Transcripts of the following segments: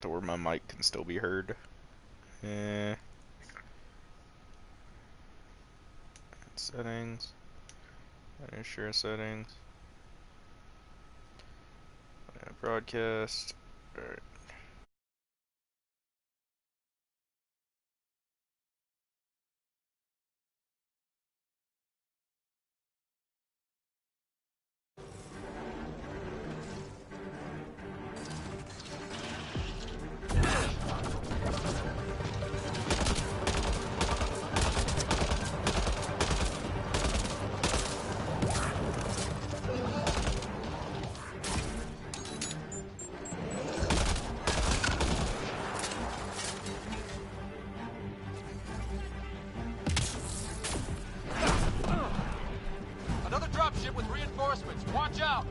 to where my mic can still be heard. Settings. Share settings. Broadcast. Alright. Another dropship with reinforcements. Watch out!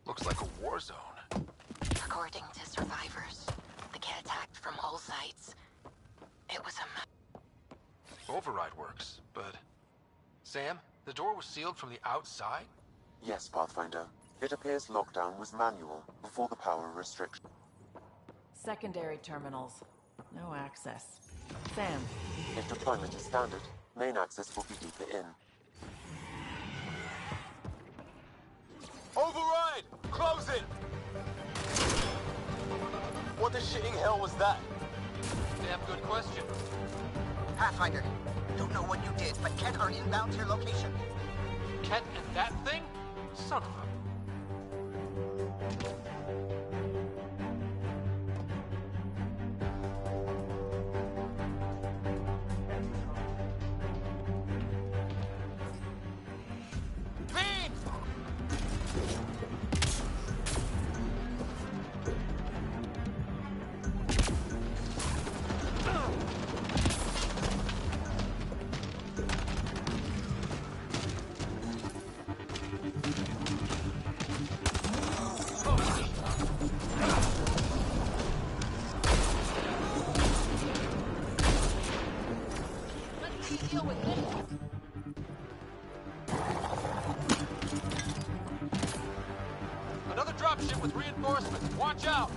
Looks like a war zone. According to survivors, the kid attacked from all sides. It was a Override works, but... Sam, the door was sealed from the outside? Yes, Pathfinder. It appears lockdown was manual before the power restriction. Secondary terminals. No access. Sam. If deployment is standard, main access will be deeper in. Override! Close it! What the shitting hell was that? Damn good question. Pathfinder, don't know what you did, but Ket are inbound to your location. Ket and that thing? Son of a... Another dropship with reinforcements. Watch out!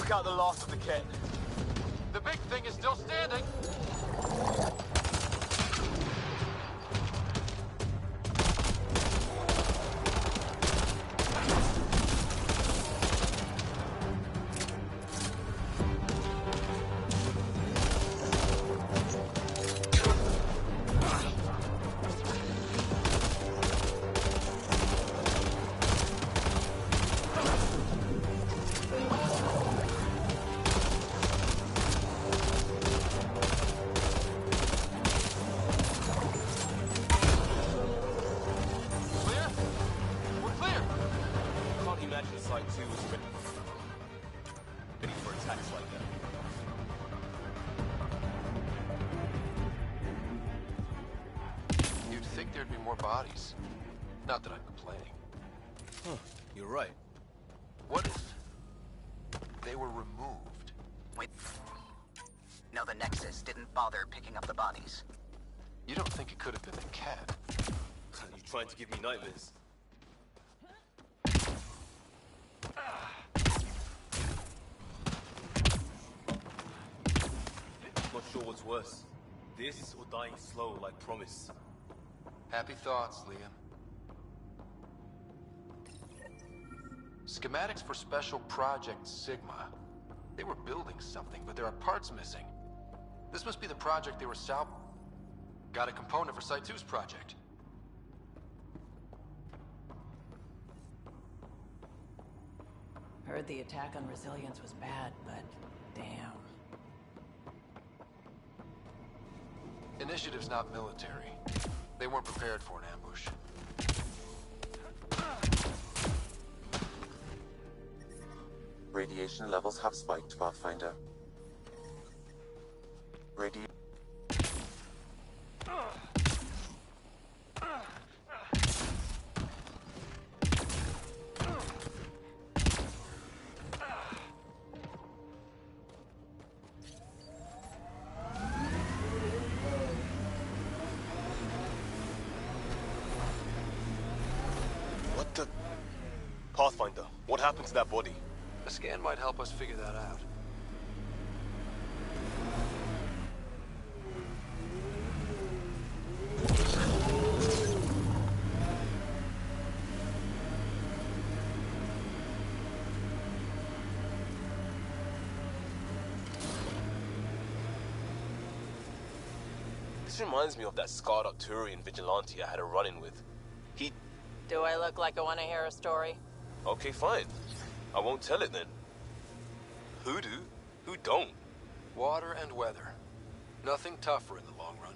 Took out the last of the kit. The big thing is still standing. Clear? We're clear. Can't imagine Site 2 was ready for attacks like that. You'd think there'd be more bodies. Not that I'm complaining. Huh, you're right. What if they were removed? Wait. No, the Nexus didn't bother picking up the bodies. You don't think it could have been the cat? You trying to give me nightmares? Not sure what's worse. This or dying slow like promise. Happy thoughts, Liam. Schematics for Special Project Sigma. They were building something, but there are parts missing. This must be the project they were Got a component for Site 2's project. Heard the attack on Resilience was bad, but damn. Initiative's not military. They weren't prepared for an ambush. Radiation levels have spiked, Pathfinder. What the... Pathfinder, what happened to that body? A scan might help us figure that out. This reminds me of that scarred up Turian vigilante I had a run-in with. He... Do I look like I want to hear a story? Okay, fine. I won't tell it then. Who do? Who don't? Water and weather. Nothing tougher in the long run.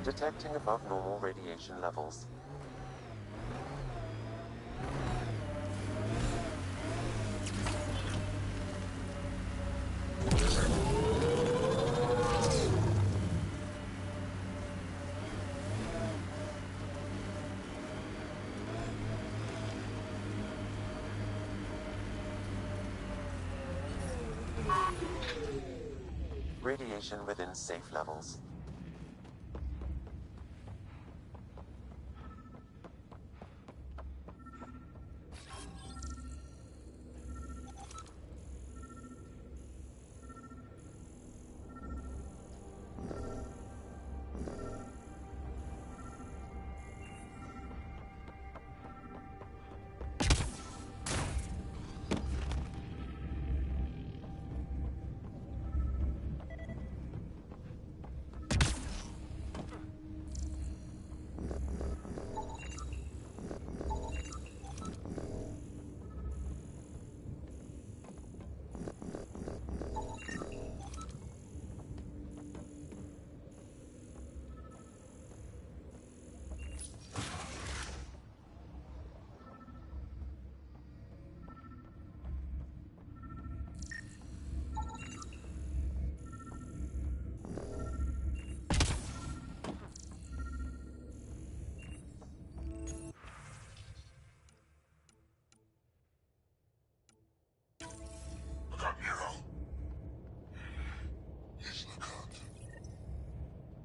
Detecting above normal radiation levels. Radiation within safe levels.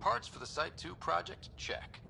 Parts for the Site 2 project? Check.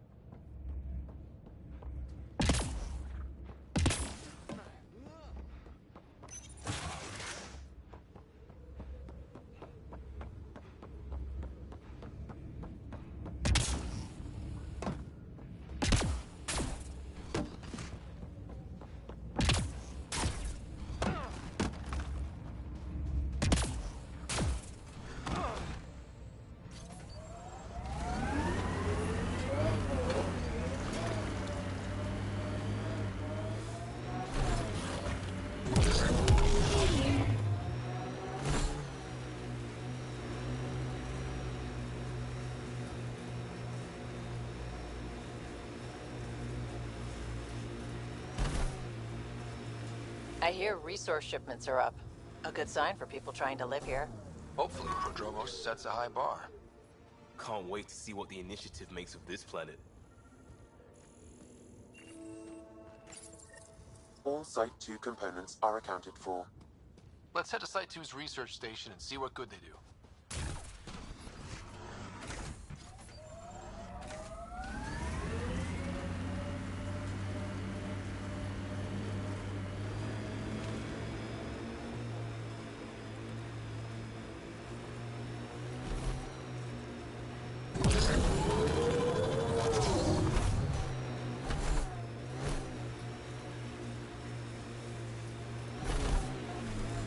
I hear resource shipments are up. A good sign for people trying to live here. Hopefully, Prodromos sets a high bar. Can't wait to see what the initiative makes of this planet. All Site 2 components are accounted for. Let's head to Site 2's research station and see what good they do.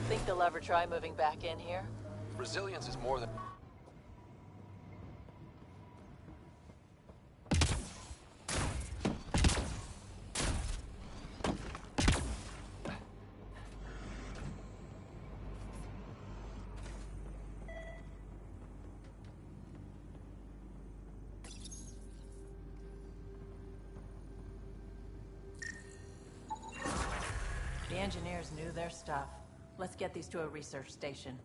Think they'll ever try moving back in here? Resilience is more than... The engineers knew their stuff. Let's get these to a research station.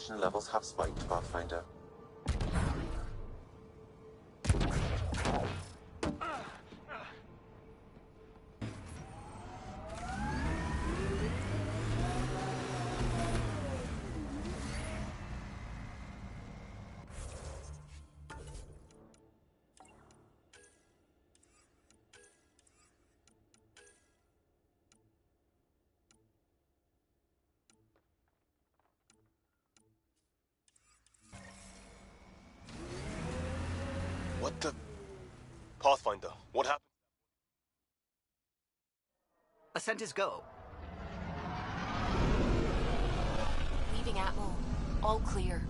radiation levels have spiked, Pathfinder. What the... Pathfinder, what happened? Ascent is go. Leaving Atmo. All clear.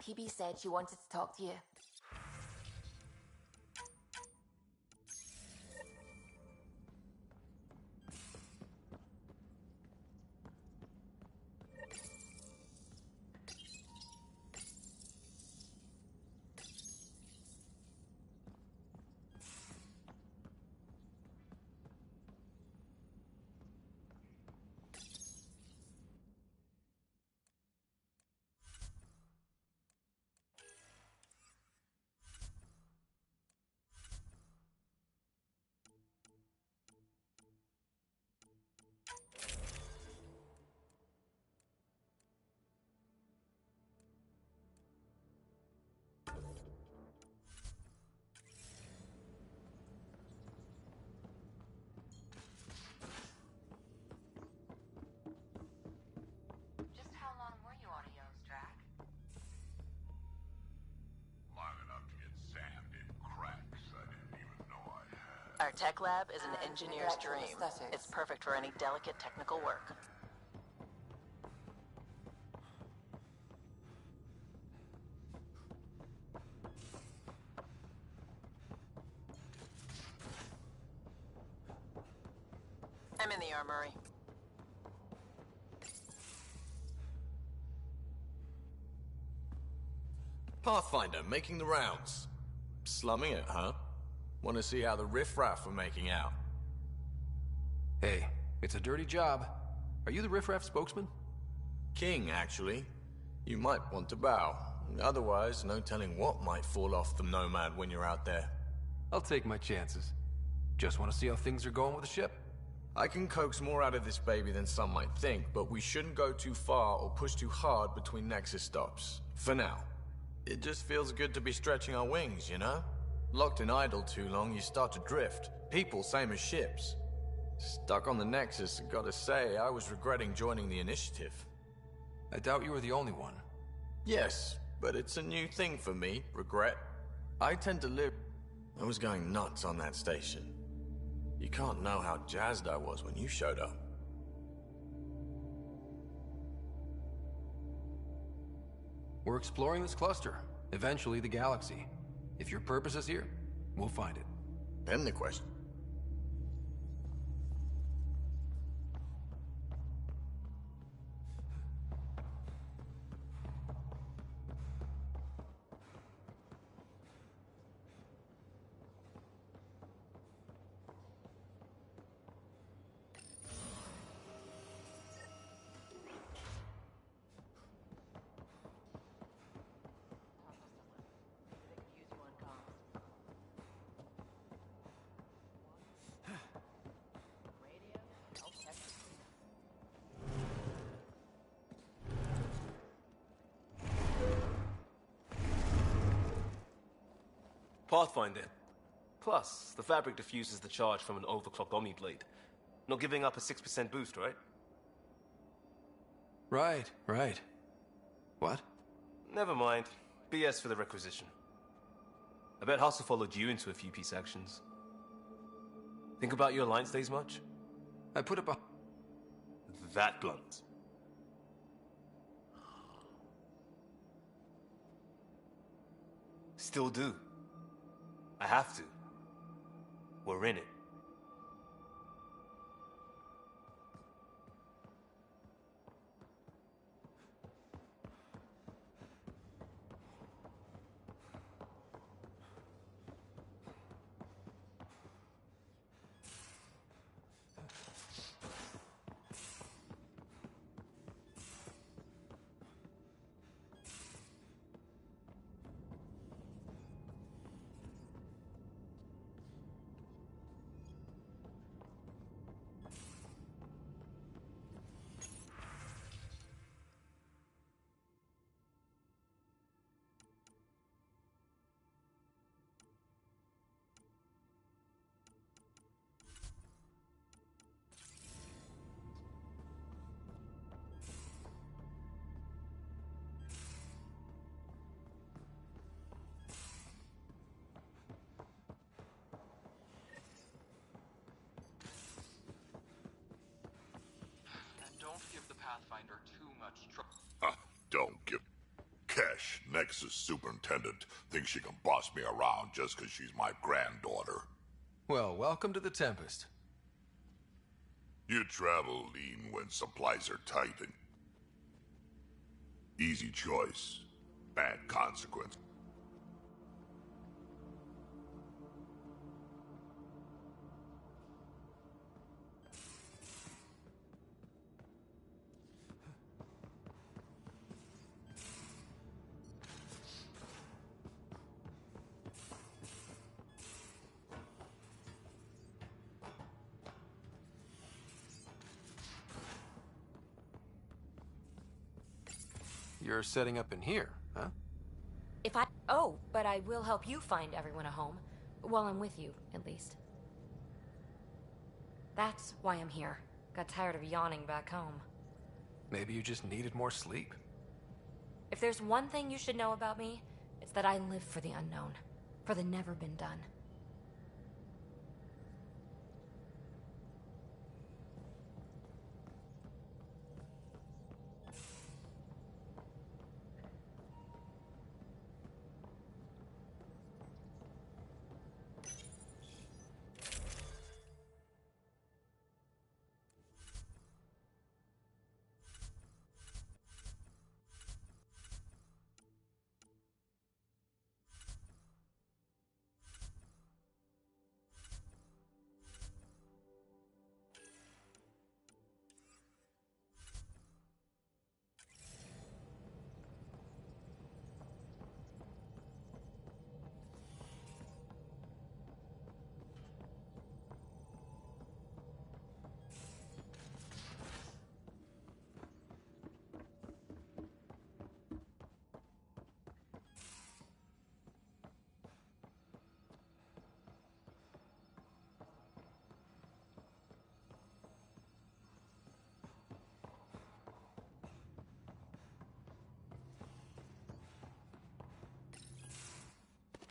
PB said she wanted to talk to you. Just how long were you on Eos, Drac? Long enough to get sand in cracks I didn't even know I had. Our tech lab is an engineer's intellectual dream. aesthetics. It's perfect for any delicate technical work. I'm in the armory. Pathfinder, making the rounds. Slumming it, huh? Want to see how the riffraff are making out? Hey, it's a dirty job. Are you the riffraff spokesman? King, actually. You might want to bow. Otherwise, no telling what might fall off the Nomad when you're out there. I'll take my chances. Just want to see how things are going with the ship. I can coax more out of this baby than some might think, but we shouldn't go too far or push too hard between Nexus stops. For now. It just feels good to be stretching our wings, you know? Locked in idle too long, you start to drift. People, same as ships. Stuck on the Nexus, gotta say, I was regretting joining the Initiative. I doubt you were the only one. Yes, but it's a new thing for me, regret. I tend to live... I was going nuts on that station. You can't know how jazzed I was when you showed up. We're exploring this cluster, eventually the galaxy. If your purpose is here, we'll find it. Then the question. Pathfinder. Plus, the fabric diffuses the charge from an overclocked Omniblade. Not giving up a 6% boost, right? Right. What? Never mind. BS for the requisition. I bet Hustle followed you into a few peace actions. Think about your alliance days much? I put up a... That blunt. Still do. I have to. We're in it. Pathfinder too much trouble. Don't give. Kesh, Nexus superintendent, thinks she can boss me around just because she's my granddaughter. Well, welcome to the Tempest. You travel lean when supplies are tight and... Easy choice. Bad consequence. You're setting up in here, huh? Oh, but I will help you find everyone a home. While I'm with you, at least. That's why I'm here. Got tired of yawning back home. Maybe you just needed more sleep. If there's one thing you should know about me, it's that I live for the unknown. For the never been done.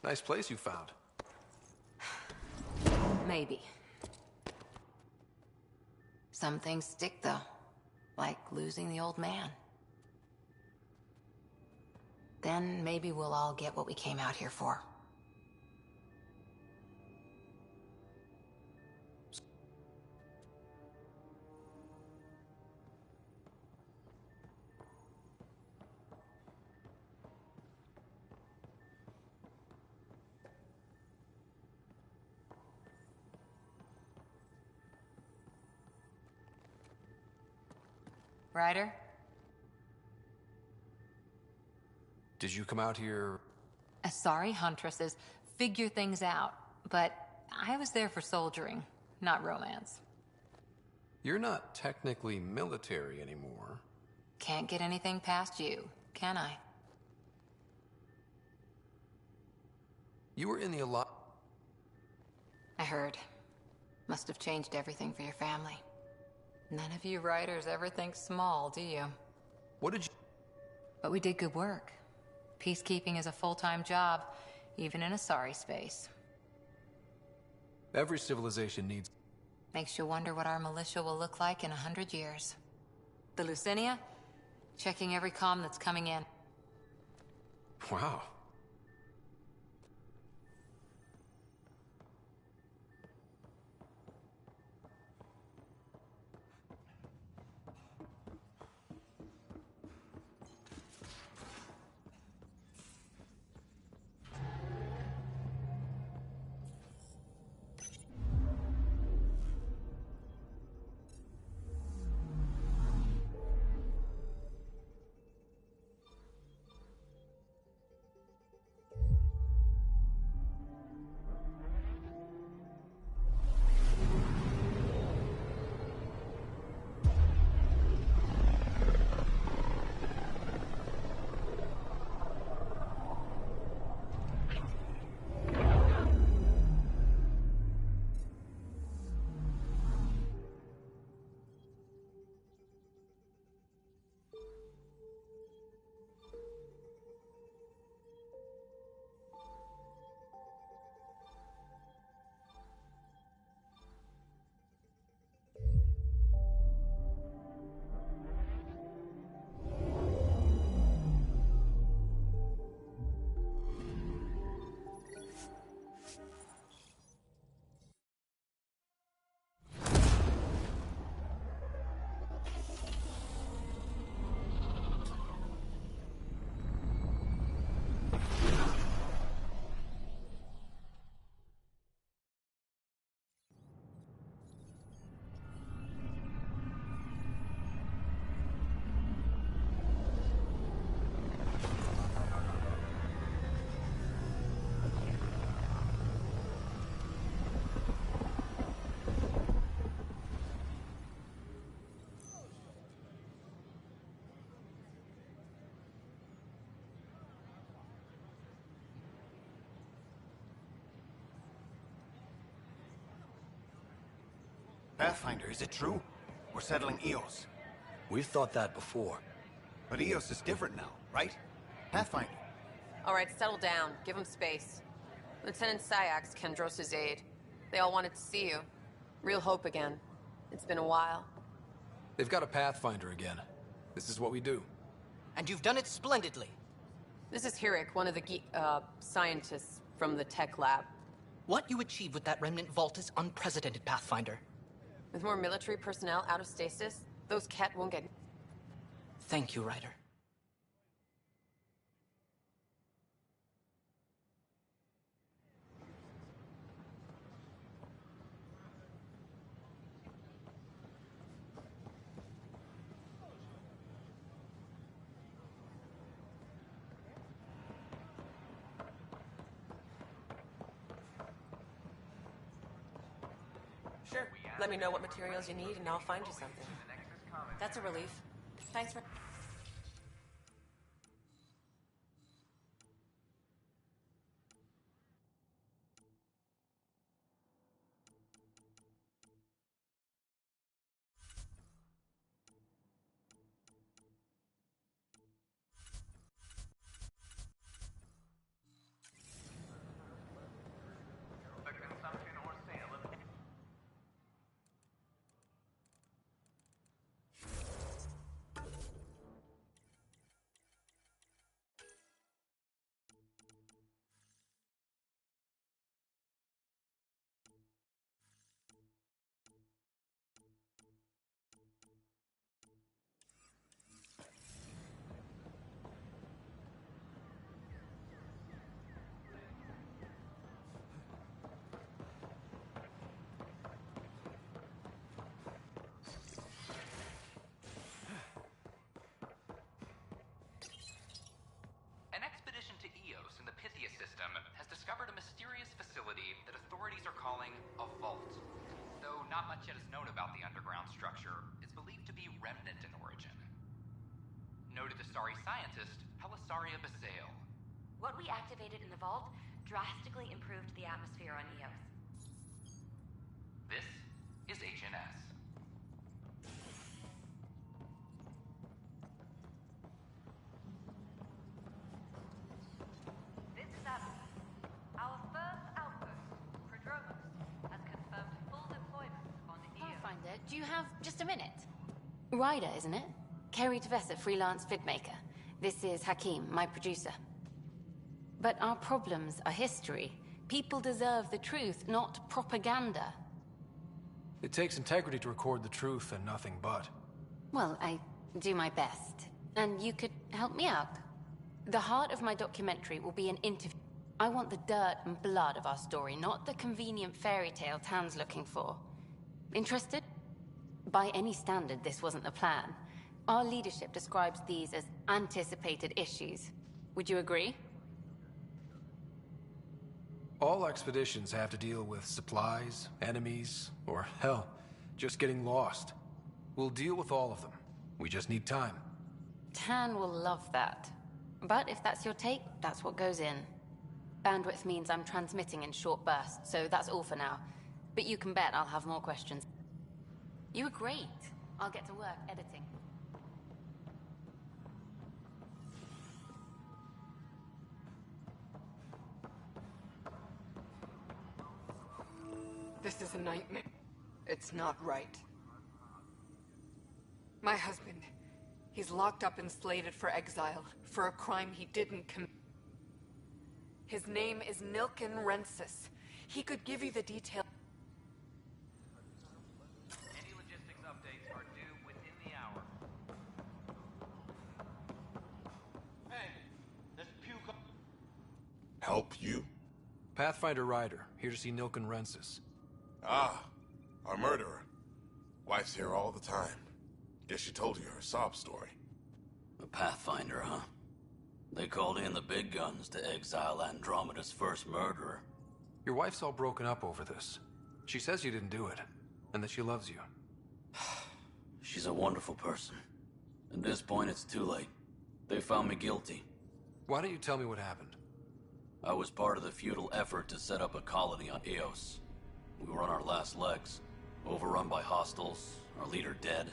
Nice place you found. Maybe. Some things stick, though. Like losing the old man. Then maybe we'll all get what we came out here for. Ryder? Did you come out here? Sorry, Huntresses. Figure things out. But I was there for soldiering, not romance. You're not technically military anymore. Can't get anything past you, can I? You were in the Alliance. I heard. Must have changed everything for your family. None of you writers ever think small, do you? What did you... But we did good work. Peacekeeping is a full-time job, even in a sorry space. Every civilization needs... Makes you wonder what our militia will look like in 100 years. The Lucinia? Checking every comm that's coming in. Wow. Pathfinder, is it true? We're settling Eos. We've thought that before. But Eos is different now, right? Pathfinder. All right, settle down. Give him space. Lieutenant Syax, Kendros' aide. They all wanted to see you. Real hope again. It's been a while. They've got a Pathfinder again. This is what we do. And you've done it splendidly. This is Hirik, one of the scientists from the tech lab. What you achieved with that remnant vault is unprecedented, Pathfinder. With more military personnel out of stasis, those Ket won't get... Thank you, Ryder. Sure. Let me know what materials you need and I'll find you something. That's a relief. Thanks for... An expedition to Eos in the Pythia system has discovered a mysterious facility that authorities are calling a vault. Though not much yet is known about the underground structure, it's believed to be remnant in origin. Noted Astari scientist, Pelisaria Basale. What we activated in the vault drastically improved the atmosphere on Eos. This is HNS. This is Admiral. Our first outpost, Prodromos, has confirmed full deployment on Eos. Pathfinder, do you have just a minute? Ryder, isn't it? Kerry Tevessa, freelance vidmaker. This is Hakim, my producer. But our problems are history. People deserve the truth, not propaganda. It takes integrity to record the truth and nothing but. Well, I do my best. And you could help me out. The heart of my documentary will be an interview. I want the dirt and blood of our story, not the convenient fairy tale Tan's looking for. Interested? By any standard, this wasn't the plan. Our leadership describes these as anticipated issues. Would you agree? All expeditions have to deal with supplies, enemies, or hell, just getting lost. We'll deal with all of them. We just need time. Tan will love that. But if that's your take, that's what goes in. Bandwidth means I'm transmitting in short bursts, so that's all for now. But you can bet I'll have more questions. You were great. I'll get to work editing. This is a nightmare. It's not right. My husband, he's locked up and slated for exile for a crime he didn't commit. His name is Nilken Rensis. He could give you the details. Any logistics updates are due within the hour. Hey, there's puke. Help you? Pathfinder Ryder, here to see Nilken Rensis. Ah, a murderer. Wife's here all the time. Guess she told you her sob story. A Pathfinder, huh? They called in the big guns to exile Andromeda's first murderer. Your wife's all broken up over this. She says you didn't do it, and that she loves you. She's a wonderful person. At this point, it's too late. They found me guilty. Why don't you tell me what happened? I was part of the futile effort to set up a colony on Eos. We were on our last legs. Overrun by hostiles, our leader dead.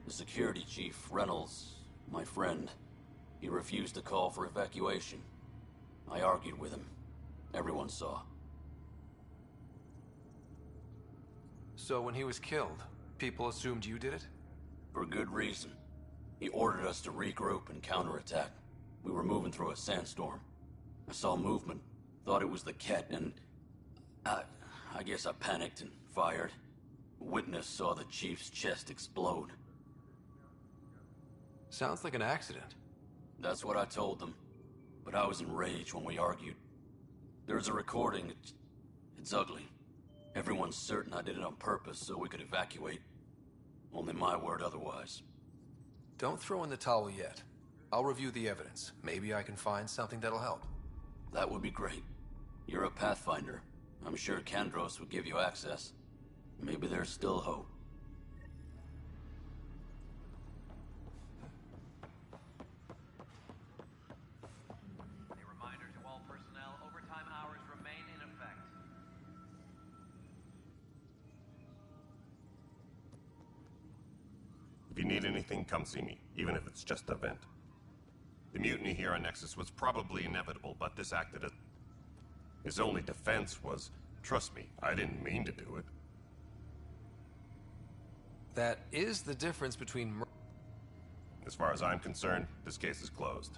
The security chief, Reynolds, my friend, he refused to call for evacuation. I argued with him. Everyone saw. So when he was killed, people assumed you did it? For good reason. He ordered us to regroup and counterattack. We were moving through a sandstorm. I saw movement, thought it was the Ket, and I guess I panicked and fired. Witness saw the chief's chest explode. Sounds like an accident. That's what I told them. But I was enraged when we argued. There's a recording. It's ugly. Everyone's certain I did it on purpose so we could evacuate. Only my word otherwise. Don't throw in the towel yet. I'll review the evidence. Maybe I can find something that'll help. That would be great. You're a Pathfinder. I'm sure Kandros would give you access. Maybe there's still hope. A reminder to all personnel, overtime hours remain in effect. If you need anything, come see me, even if it's just a vent. The mutiny here on Nexus was probably inevitable, but this acted as... His only defense was, trust me, I didn't mean to do it. That is the difference between... As far as I'm concerned, this case is closed.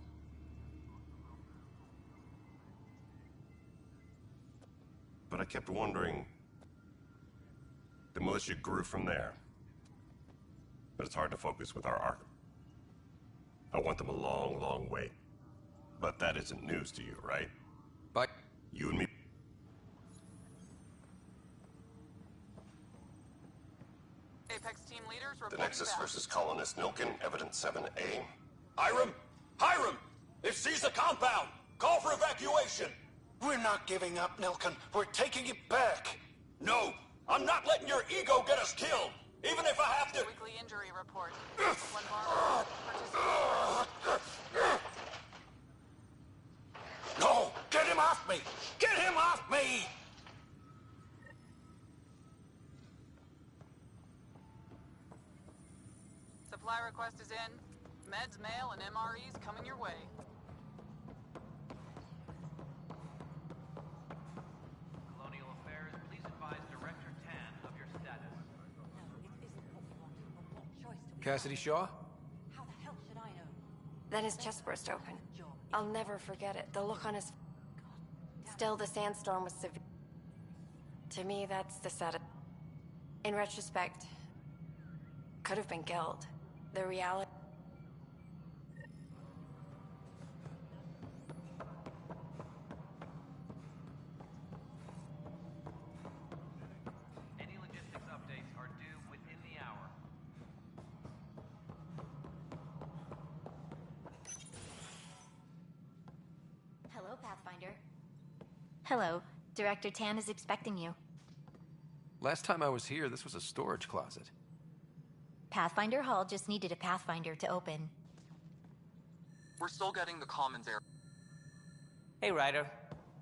But I kept wondering... The militia grew from there. But it's hard to focus with our arc. I want them a long, long way. But that isn't news to you, right? But you and me... Apex team leaders The reporting Nexus back. versus Colonist Nilkin, Evidence 7A. Hiram! Hiram! They've seized the compound! Call for evacuation! We're not giving up, Nilkin. We're taking it back. No! I'm not letting your ego get us killed! Even if I have to... Weekly injury report. One more participant. No! Get him off me! Get him off me! Supply request is in. Meds, mail, and MREs coming your way. Colonial Affairs, please advise Director Tan of your status. Cassidy Shaw? Then his chest burst open. I'll never forget it. The look on his... Still, the sandstorm was severe. To me, that's the saddest. In retrospect, could have been killed. The reality... Any logistics updates are due within the hour. Hello, Pathfinder. Hello. Director Tan is expecting you. Last time I was here, this was a storage closet. Pathfinder Hall just needed a Pathfinder to open. We're still getting the commons error. Hey, Ryder.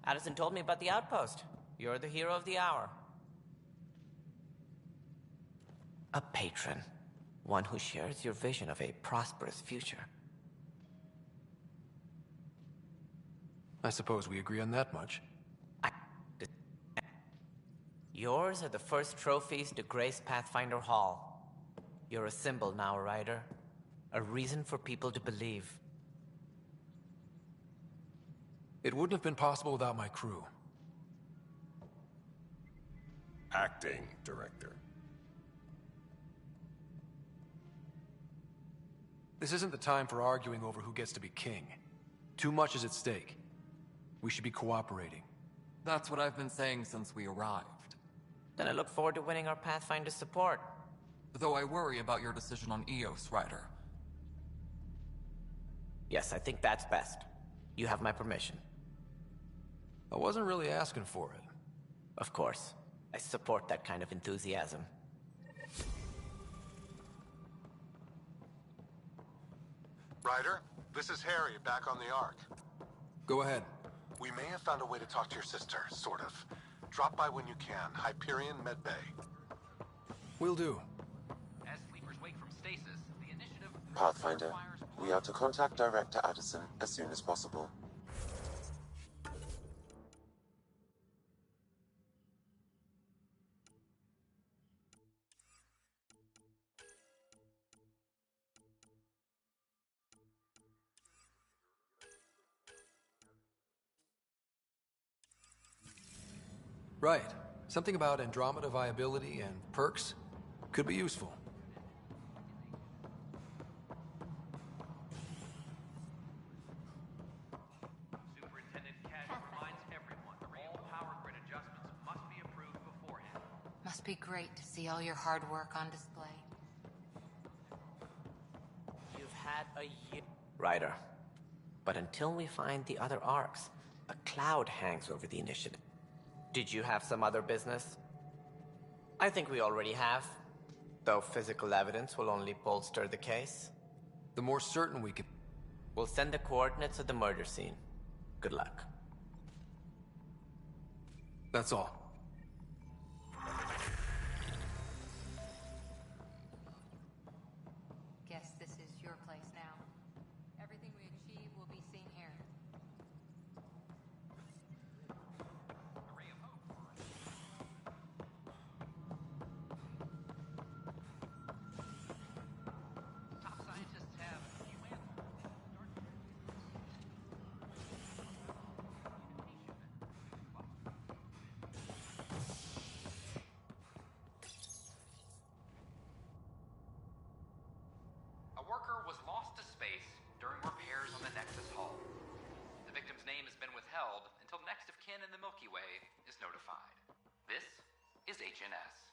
Addison told me about the outpost. You're the hero of the hour. A patron. One who shares your vision of a prosperous future. I suppose we agree on that much. Yours are the first trophies to grace Pathfinder Hall. You're a symbol now, Ryder. A reason for people to believe. It wouldn't have been possible without my crew. Acting director. This isn't the time for arguing over who gets to be king. Too much is at stake. We should be cooperating. That's what I've been saying since we arrived. Then I look forward to winning our Pathfinder support. Though I worry about your decision on Eos, Ryder. Yes, I think that's best. You have my permission. I wasn't really asking for it. Of course. I support that kind of enthusiasm. Ryder, this is Harry, back on the Ark. Go ahead. We may have found a way to talk to your sister, sort of. Drop by when you can. Hyperion Med Bay. Will do. As sleepers wake from stasis, the initiative... Pathfinder, we are to contact Director Addison as soon as possible. Right. Something about Andromeda viability and perks could be useful. Superintendent Cash reminds everyone all power grid adjustments must be approved beforehand. Must be great to see all your hard work on display. You've had a year, Ryder. But until we find the other arcs, a cloud hangs over the initiative. Did you have some other business? I think we already have. Though physical evidence will only bolster the case. The more certain we can... We'll send the coordinates of the murder scene. Good luck. That's all. Guess this is your place now. Everything we achieve will be seen here. Top scientists have few answers. A worker was lost to space during repairs on the Nexus hull. The victim's name has been withheld until next of kin in the Milky Way is notified. This is HNS.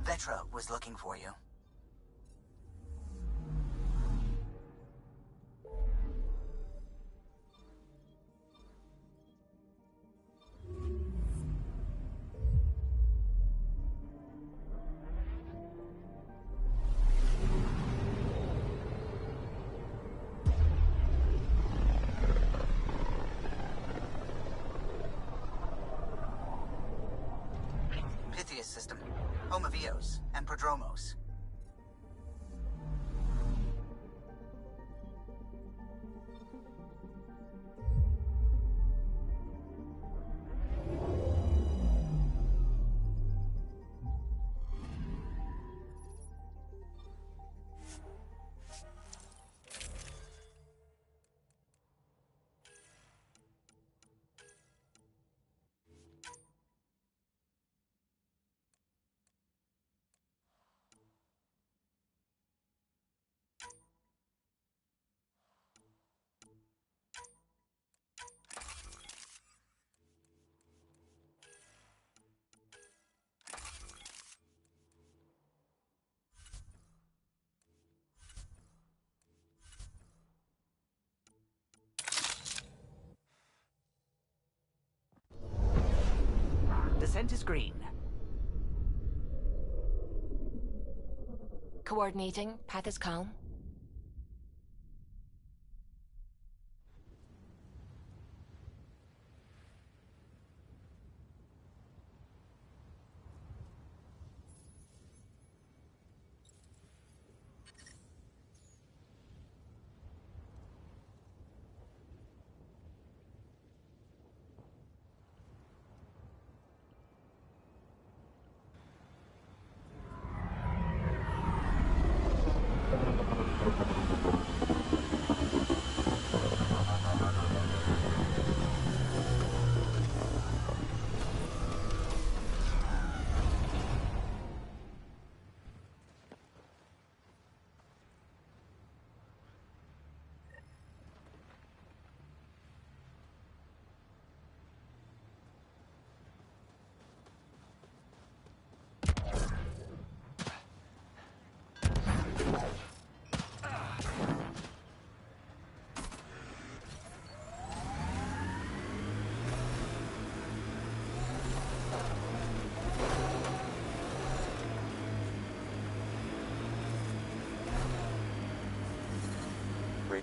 Vetra was looking for you. Pythias system, home of Eos and Prodromos. Descent is green. Coordinating. Path is calm.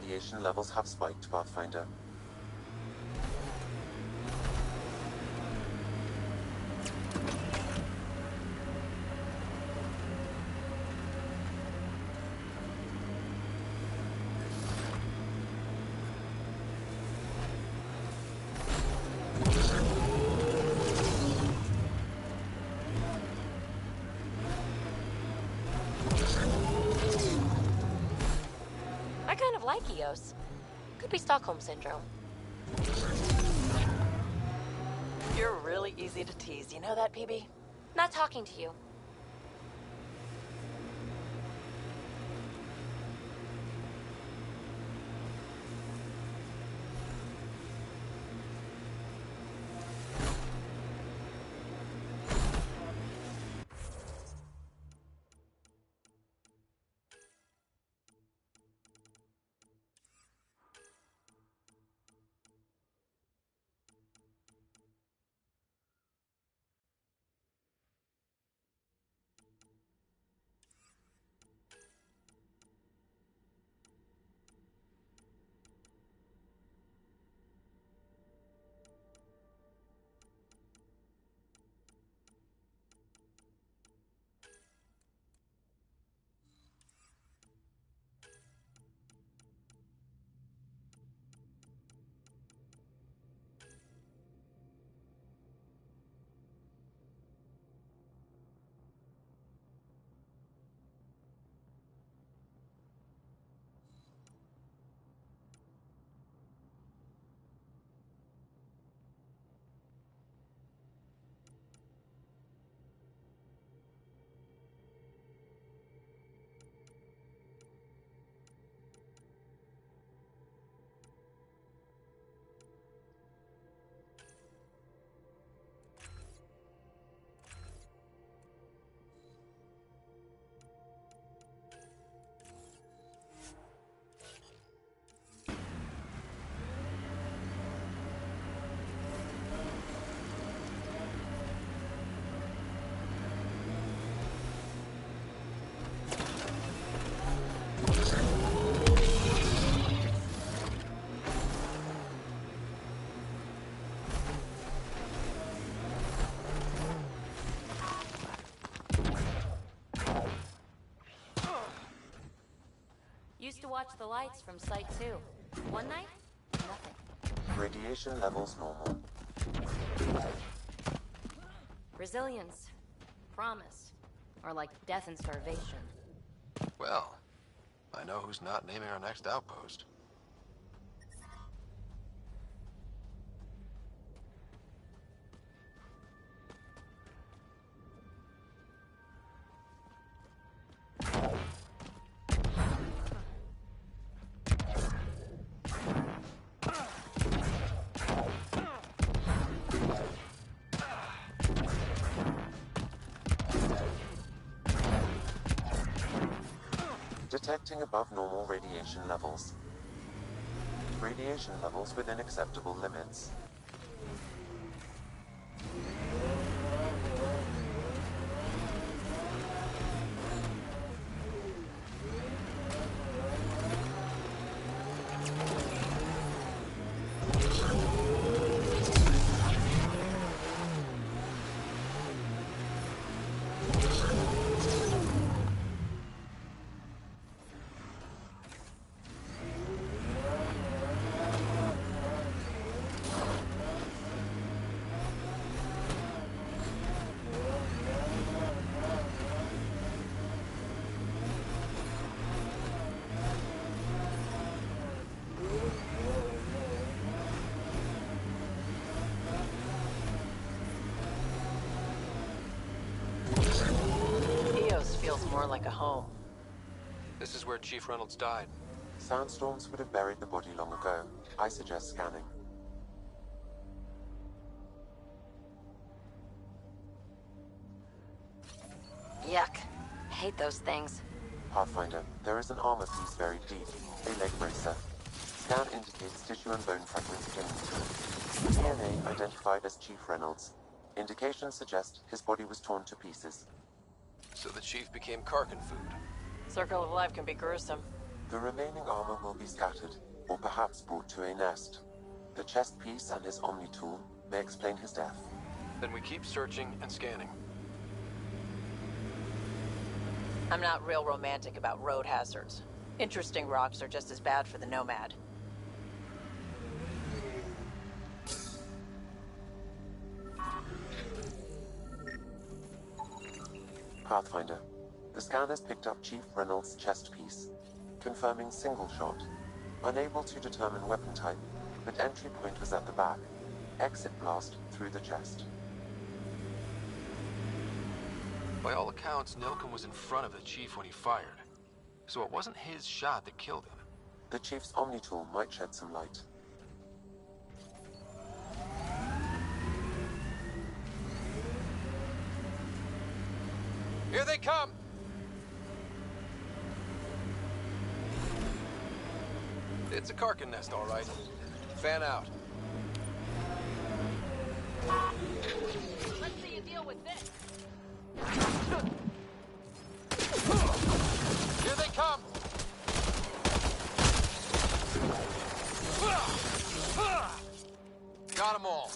Radiation levels have spiked, Pathfinder. I kind of like Eos. Could be Stockholm Syndrome. You're really easy to tease. You know that, PB? Not talking to you. Used to watch the lights from Site 2. One night, nothing. Radiation levels normal. Resilience. Promise. Or like death and starvation. Well, I know who's not naming our next outpost. Detecting above normal radiation levels. Radiation levels within acceptable limits. Feels more like a home. This is where Chief Reynolds died. Sandstorms would have buried the body long ago. I suggest scanning. Yuck. Hate those things. Pathfinder, there is an armor piece buried deep. A leg bracer. Scan indicates tissue and bone fragments clinging to it. DNA identified as Chief Reynolds. Indications suggest his body was torn to pieces. So the Chief became Karkin food. Circle of life can be gruesome. The remaining armor will be scattered, or perhaps brought to a nest. The chest piece and his Omni tool may explain his death. Then we keep searching and scanning. I'm not real romantic about road hazards. Interesting rocks are just as bad for the Nomad. Pathfinder. The scan has picked up Chief Reynolds' chest piece, confirming single shot. Unable to determine weapon type, but entry point was at the back. Exit blast through the chest. By all accounts, Nilken was in front of the Chief when he fired. So it wasn't his shot that killed him. The Chief's Omni tool might shed some light. Here they come! It's a Karkin nest, all right. Fan out. Let's see you deal with this. Here they come! Got them all.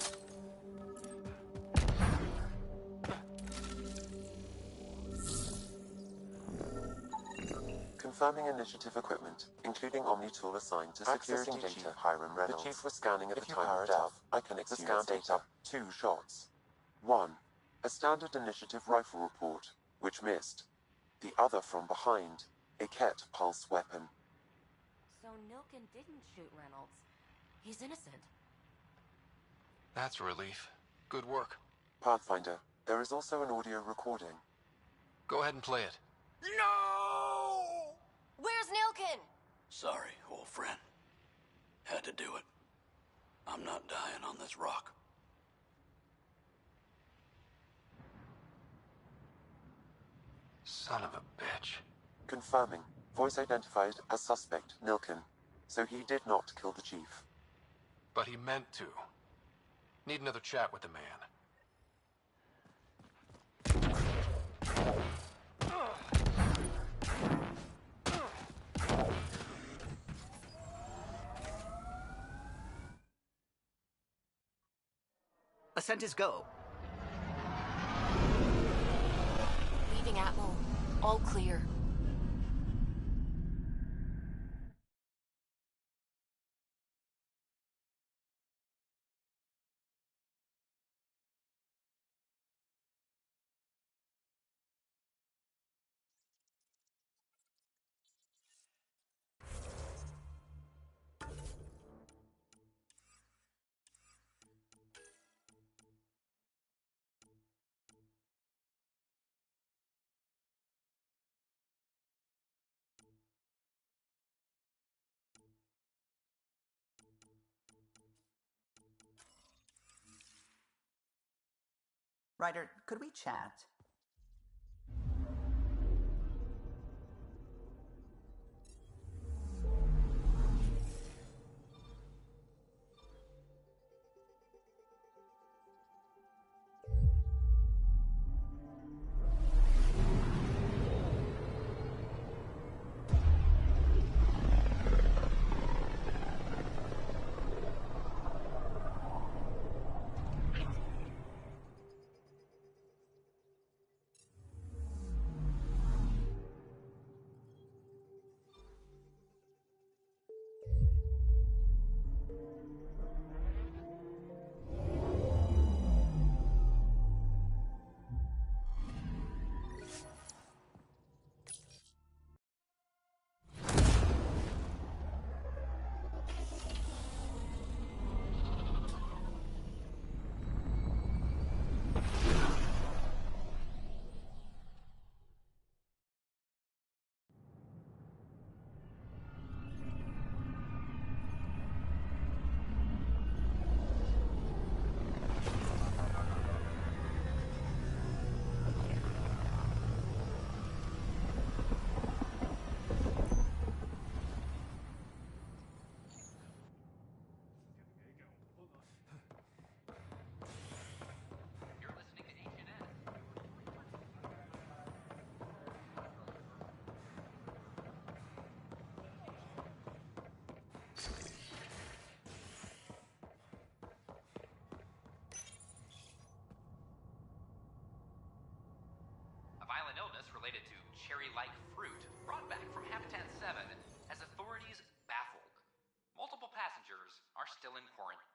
Confirming initiative equipment, including Omni tool assigned to security data. Hiram Reynolds. The Chief was scanning at the time of death. I can scan data. 2 shots. 1. A standard initiative rifle report, which missed. The other from behind, a Ket pulse weapon. So Nilken didn't shoot Reynolds. He's innocent. That's a relief. Good work. Pathfinder, there is also an audio recording. Go ahead and play it. No! Where's Nilken? Sorry, old friend. Had to do it. I'm not dying on this rock. Son of a bitch. Confirming. Voice identified as suspect, Nilken. So he did not kill the Chief. But he meant to. Need another chat with the man. Ascent is go. Leaving Atmo. All clear. Ryder, could we chat? A violent illness related to cherry-like fruit brought back from Habitat 7 has authorities baffled. Multiple passengers are still in quarantine.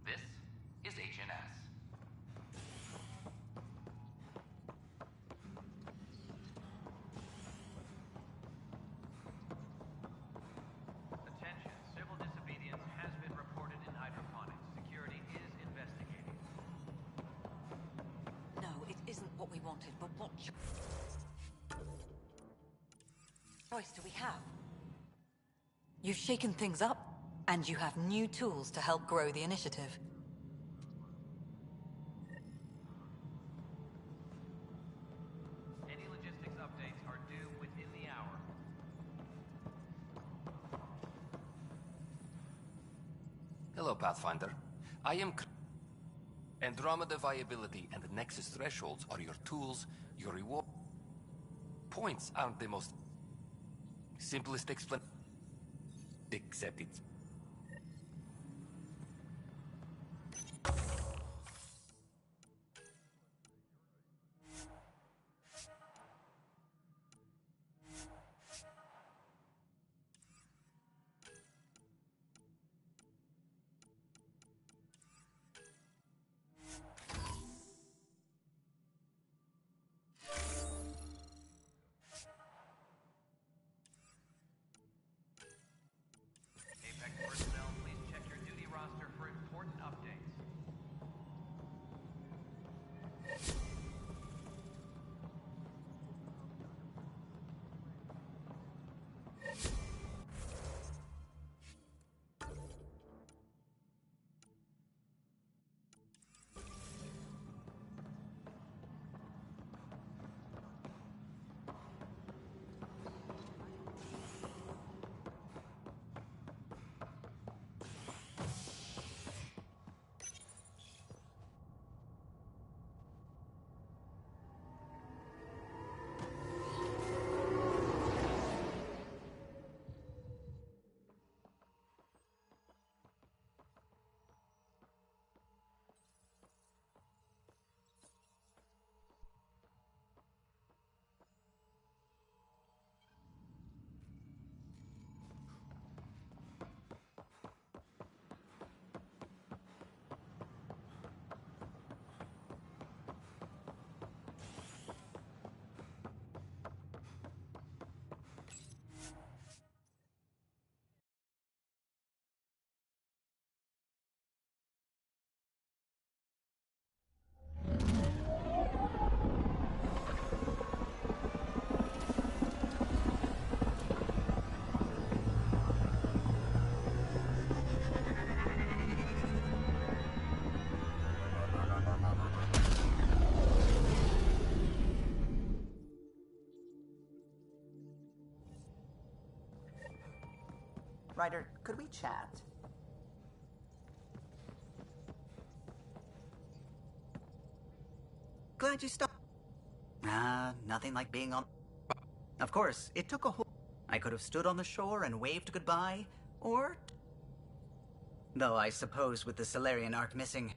This is HNS. Attention, civil disobedience has been reported in hydroponics. Security is investigating. No, it isn't what we wanted, but what choice do we have? You've shaken things up, and you have new tools to help grow the initiative. Any logistics updates are due within the hour. Hello, Pathfinder. I am... Andromeda viability and the Nexus thresholds are your tools, your reward. Points aren't the most... simplest explanation. Except it's... Apex personnel, please check your duty roster for important updates. Ryder, could we chat? Glad you stopped. Nothing like being on... Of course, it took a whole... I could have stood on the shore and waved goodbye, or... Though I suppose with the Solarian arc missing...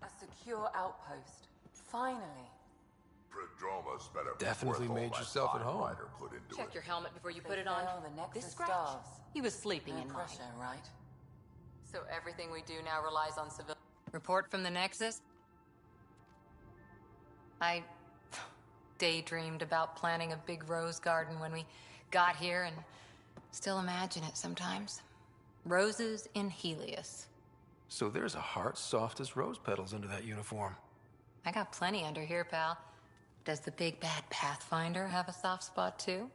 A secure outpost. Finally. Prodroma's better be Definitely worth all made that yourself at time home. Ryder put into Check it. your helmet before you They put it on. fail the Nexus This scratch? stars. He was sleeping No in mine. pressure, right? So everything we do now relies on civil... Report from the Nexus? I daydreamed about planting a big rose garden when we got here and still imagine it sometimes. Roses in Helios. So there's a heart soft as rose petals under that uniform. I got plenty under here, pal. Does the big bad Pathfinder have a soft spot too?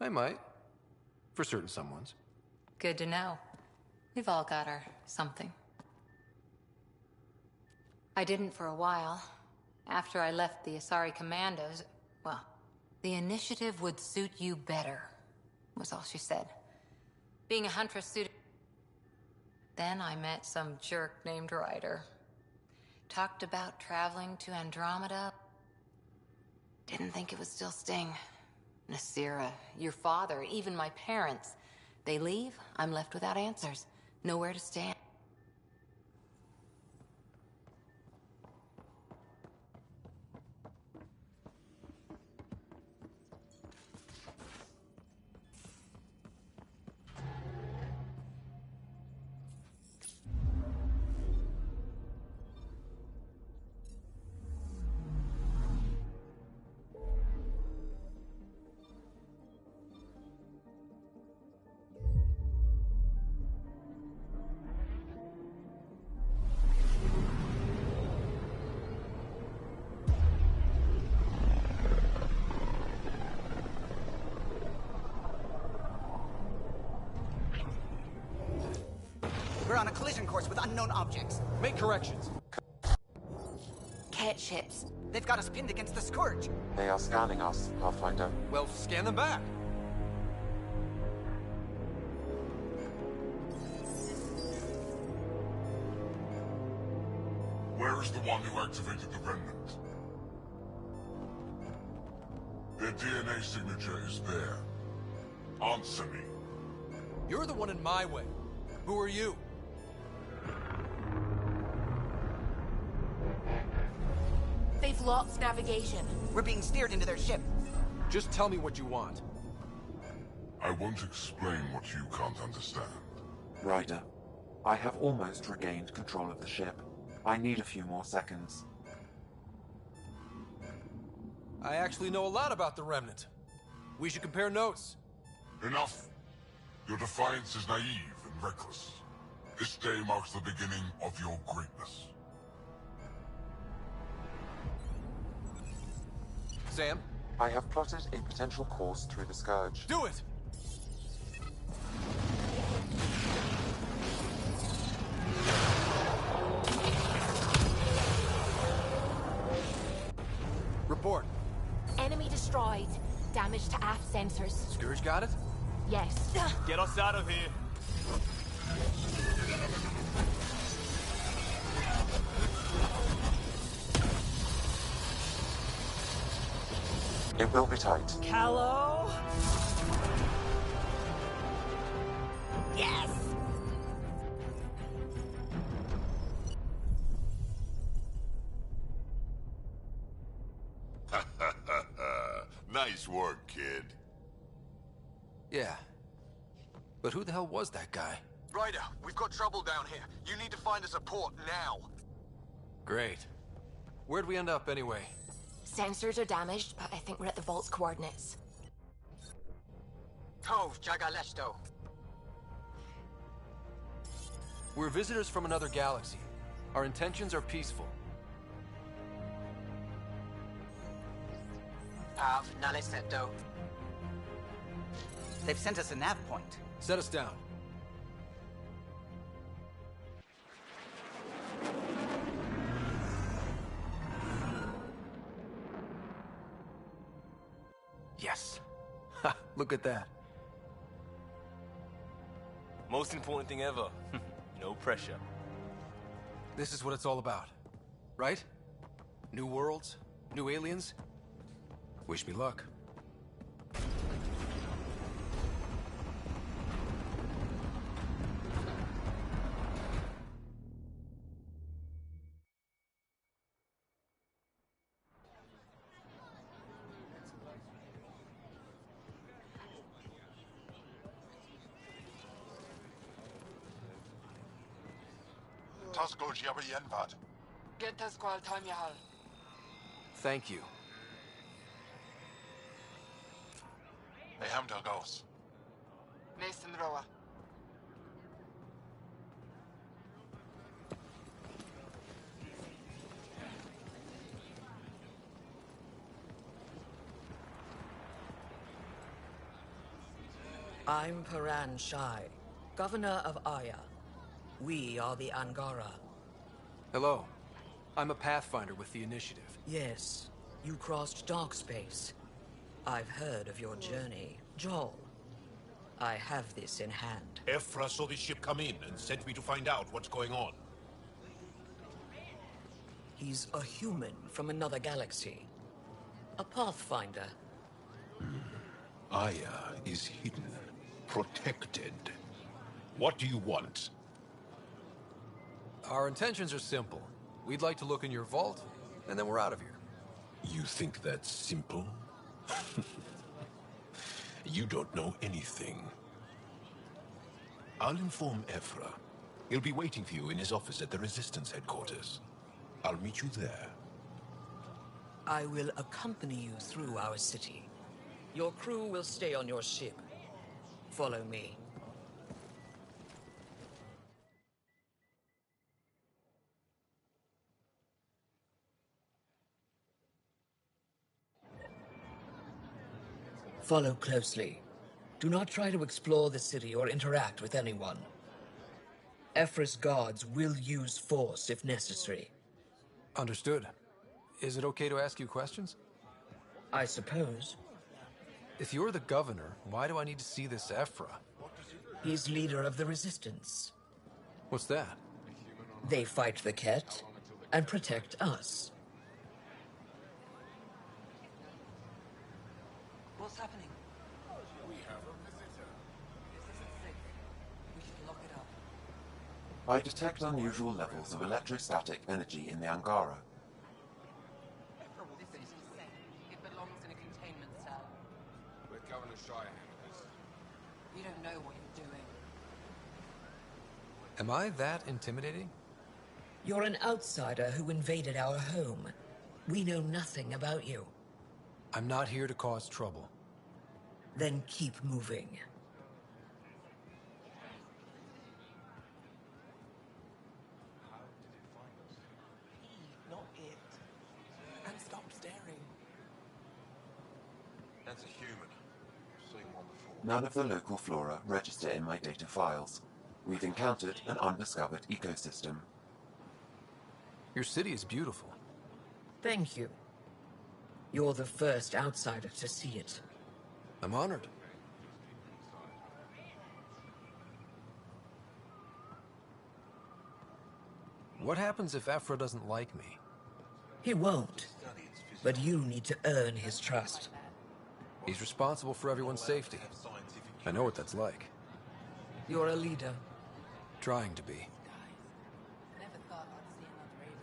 I might. For certain someones. Good to know. We've all got our something. I didn't for a while. After I left the Asari Commandos, well, the initiative would suit you better, was all she said. Being a huntress suited... Then I met some jerk named Ryder. Talked about traveling to Andromeda. Didn't think it would still sting. Nasira, your father, even my parents. They leave, I'm left without answers. Nowhere to stand. We're on a collision course with unknown objects. Make corrections. Cat ships. They've got us pinned against the Scourge. They are scanning us, Pathfinder. Well, scan them back. Where is the one who activated the Remnant? Their DNA signature is there. Answer me. You're the one in my way. Who are you? They've lost navigation. We're being steered into their ship. Just tell me what you want. I won't explain what you can't understand. Ryder, I have almost regained control of the ship. I need a few more seconds. I actually know a lot about the Remnant. We should compare notes. Enough! Your defiance is naive and reckless. This day marks the beginning of your greatness. Sam? I have plotted a potential course through the Scourge. Do it! Report. Enemy destroyed. Damage to aft sensors. Scourge got it? Yes. Get us out of here. It will be tight. Callow? Yes! Nice work, kid. Yeah. But who the hell was that guy? Ryder, we've got trouble down here. You need to find us a port now. Great. Where'd we end up anyway? Sensors are damaged, but I think we're at the vault's coordinates. Tove, Jagalesto. We're visitors from another galaxy. Our intentions are peaceful. Av, Nalesetto. They've sent us a nav point. Set us down. Yes. Ha, look at that. Most important thing ever. No pressure. This is what it's all about, right? New worlds, new aliens. Wish me luck. Tasko Jiabayenvad. Get us qual Tamyahal. Thank you. Ehamda Gauss. Nathan Roa. I'm Paran Shai, Governor of Aya. We are the Angara. Hello. I'm a Pathfinder with the Initiative. Yes, you crossed dark space. I've heard of your journey, Joel. I have this in hand. Ephra saw the ship come in and sent me to find out what's going on. He's a human from another galaxy. A Pathfinder. Aya is hidden, protected. What do you want? Our intentions are simple. We'd like to look in your vault, and then we're out of here. You think that's simple? You don't know anything. I'll inform Ephra. He'll be waiting for you in his office at the Resistance headquarters. I'll meet you there. I will accompany you through our city. Your crew will stay on your ship. Follow me. Follow closely. Do not try to explore the city or interact with anyone. Ephra's guards will use force if necessary. Understood. Is it okay to ask you questions? I suppose. If you're the governor, why do I need to see this Ephra? He's leader of the Resistance. What's that? They fight the Ket and protect us. What's happening? We have a visitor. This isn't safe. We should lock it up. I detect unusual levels of electrostatic energy in the Angara. This isn't safe. It belongs in a containment cell. Let Governor Shire handle this. You don't know what you're doing. Am I that intimidating? You're an outsider who invaded our home. We know nothing about you. I'm not here to cause trouble. Then keep moving. Not it. And stop staring. That's a human. Seen one before. None of the local flora register in my data files. We've encountered an undiscovered ecosystem. Your city is beautiful. Thank you. You're the first outsider to see it. I'm honored. What happens if Ephra doesn't like me? He won't. But you need to earn his trust. He's responsible for everyone's safety. I know what that's like. You're a leader. Trying to be. Never thought I'd see another alien.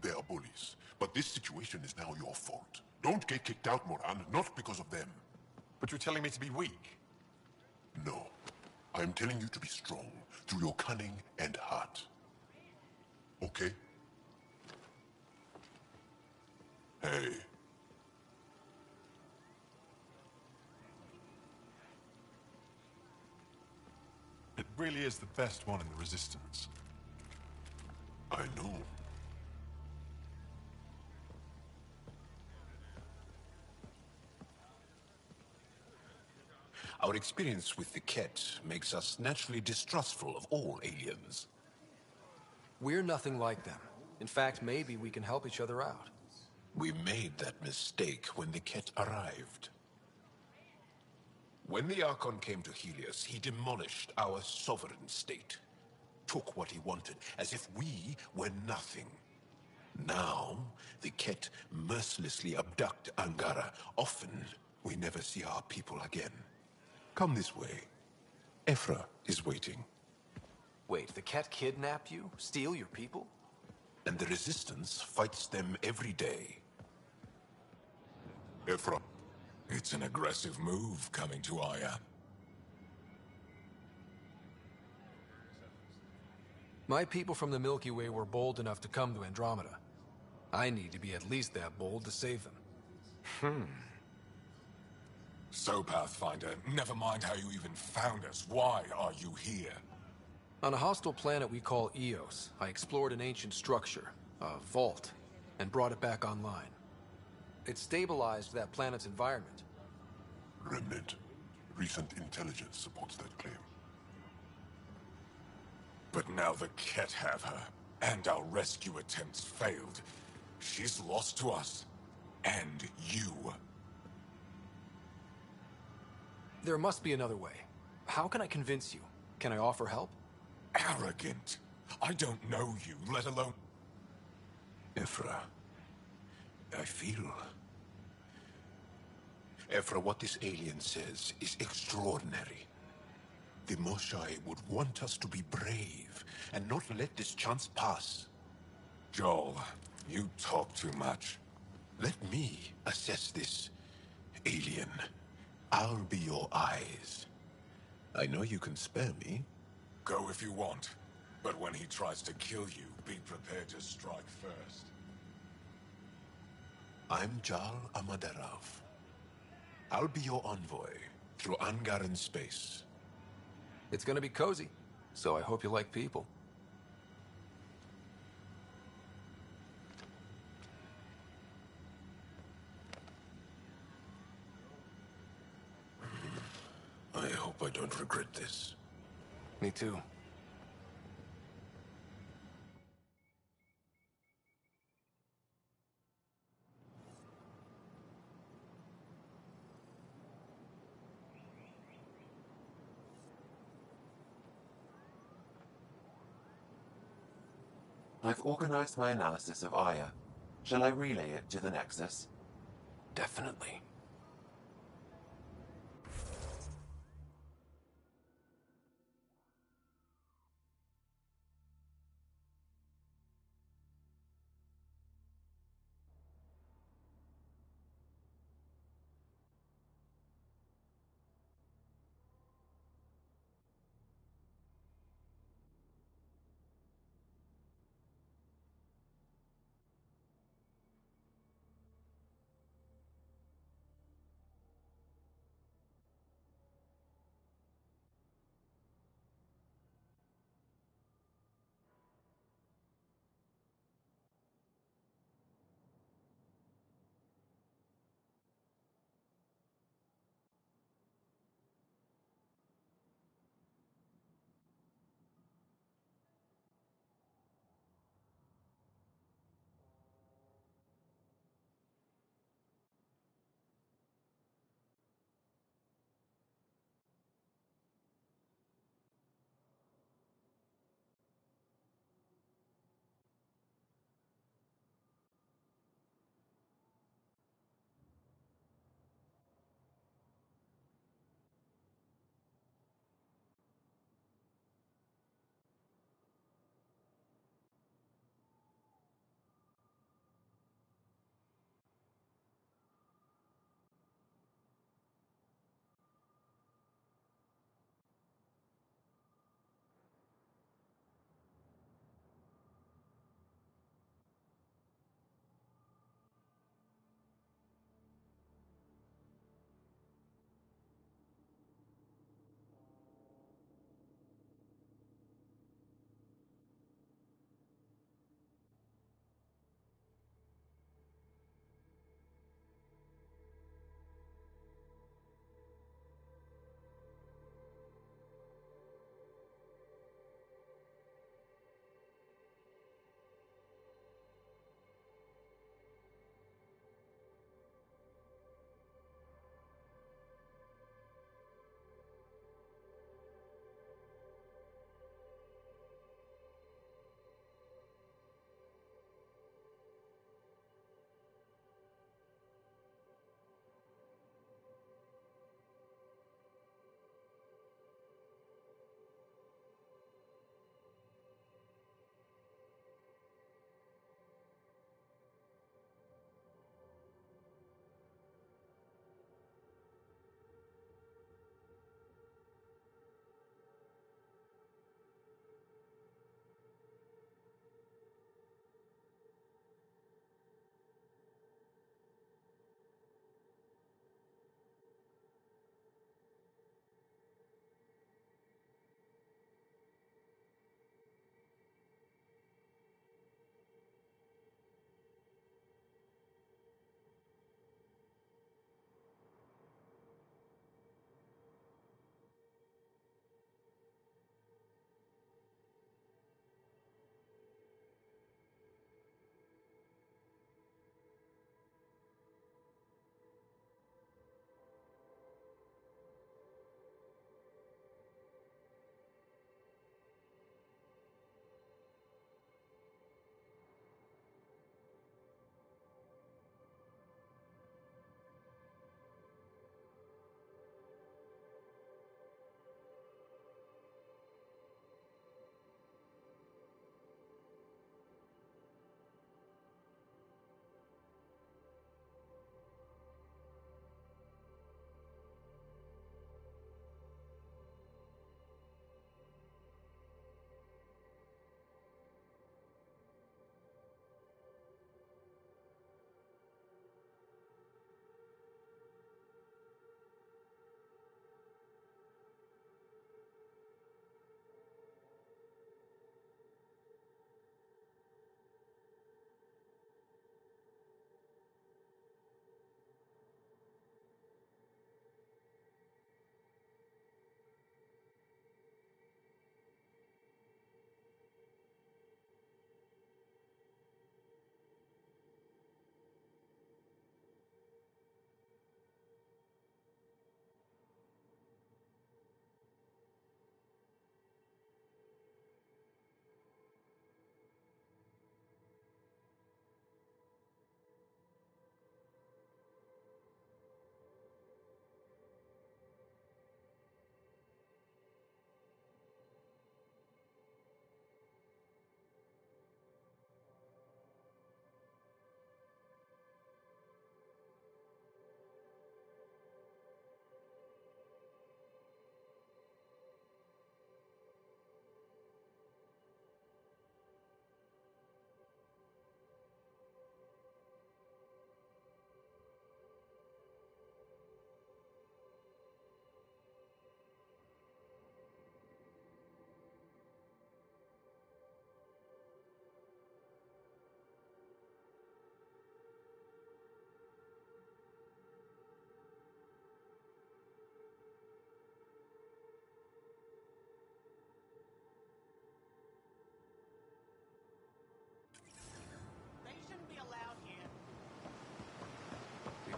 They are bullies, but this situation is now your fault. Don't get kicked out, Moran, not because of them. But you're telling me to be weak? No. I am telling you to be strong through your cunning and heart. Okay? Hey. It really is the best one in the Resistance. I know. Our experience with the Ket makes us naturally distrustful of all aliens. We're nothing like them. In fact, maybe we can help each other out. We made that mistake when the Ket arrived. When the Archon came to Helios, he demolished our sovereign state. Took what he wanted, as if we were nothing. Now, the Ket mercilessly abduct Angara. Often, we never see our people again. Come this way. Ephra is waiting. Wait, the Ket kidnap you? Steal your people? And the Resistance fights them every day. Ephra. It's an aggressive move coming to Aya. My people from the Milky Way were bold enough to come to Andromeda. I need to be at least that bold to save them. So, Pathfinder, never mind how you even found us. Why are you here? On a hostile planet we call Eos, I explored an ancient structure, a vault, and brought it back online. It stabilized that planet's environment. Remnant. Recent intelligence supports that claim. But now the Ket have her, and our rescue attempts failed. She's lost to us. And you. There must be another way. How can I convince you? Can I offer help? Arrogant. I don't know you, let alone... Ephra, I feel... Ephra, what this alien says is extraordinary. The Moshai would want us to be brave and not let this chance pass. Joel, you talk too much. Let me assess this, alien. I'll be your eyes. I know you can spare me. Go if you want. But when he tries to kill you, be prepared to strike first. I'm Jal Amaderov. I'll be your envoy through Angaran space. It's gonna be cozy, so I hope you like people. I hope I don't regret this. Me too. I've organized my analysis of Aya. Shall I relay it to the Nexus? Definitely.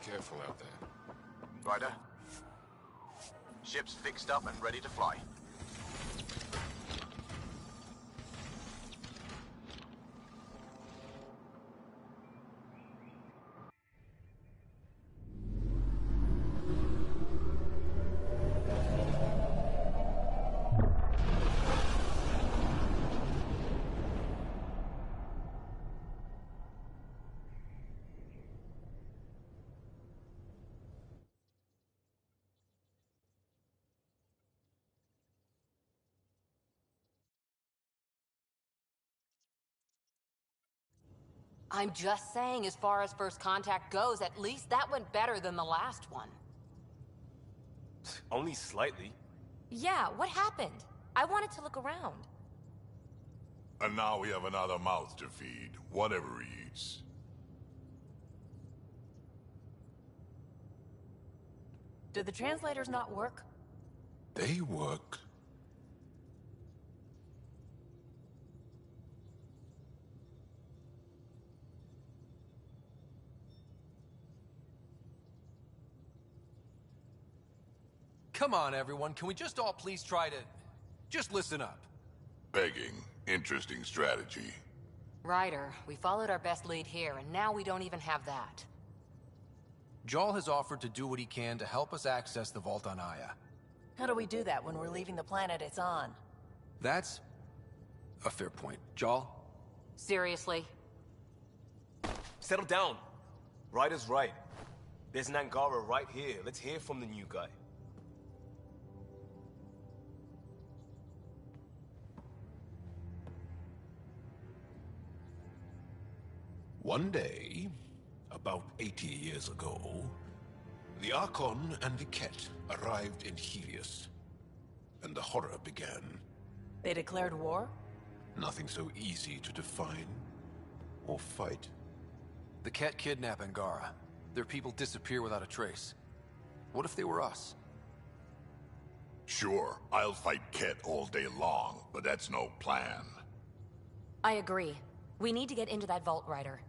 careful out there. Ryder? Ship's fixed up and ready to fly. I'm just saying, as far as first contact goes, at least that went better than the last one. Only slightly. Yeah, what happened? I wanted to look around. And now we have another mouth to feed, whatever he eats. Do the translators not work? They work. Come on, everyone. Can we just all please try to... just listen up? Begging. Interesting strategy. Ryder, we followed our best lead here, and now we don't even have that. Jarl has offered to do what he can to help us access the vault on Aya. How do we do that when we're leaving the planet it's on? That's a fair point. Jarl? Seriously? Settle down. Ryder's right. There's an Angara right here. Let's hear from the new guy. One day, about 80 years ago, the Archon and the Ket arrived in Helios, and the horror began. They declared war? Nothing so easy to define or fight. The Ket kidnap Angara. Their people disappear without a trace. What if they were us? Sure, I'll fight Ket all day long, but that's no plan. I agree. We need to get into that vault, Ryder.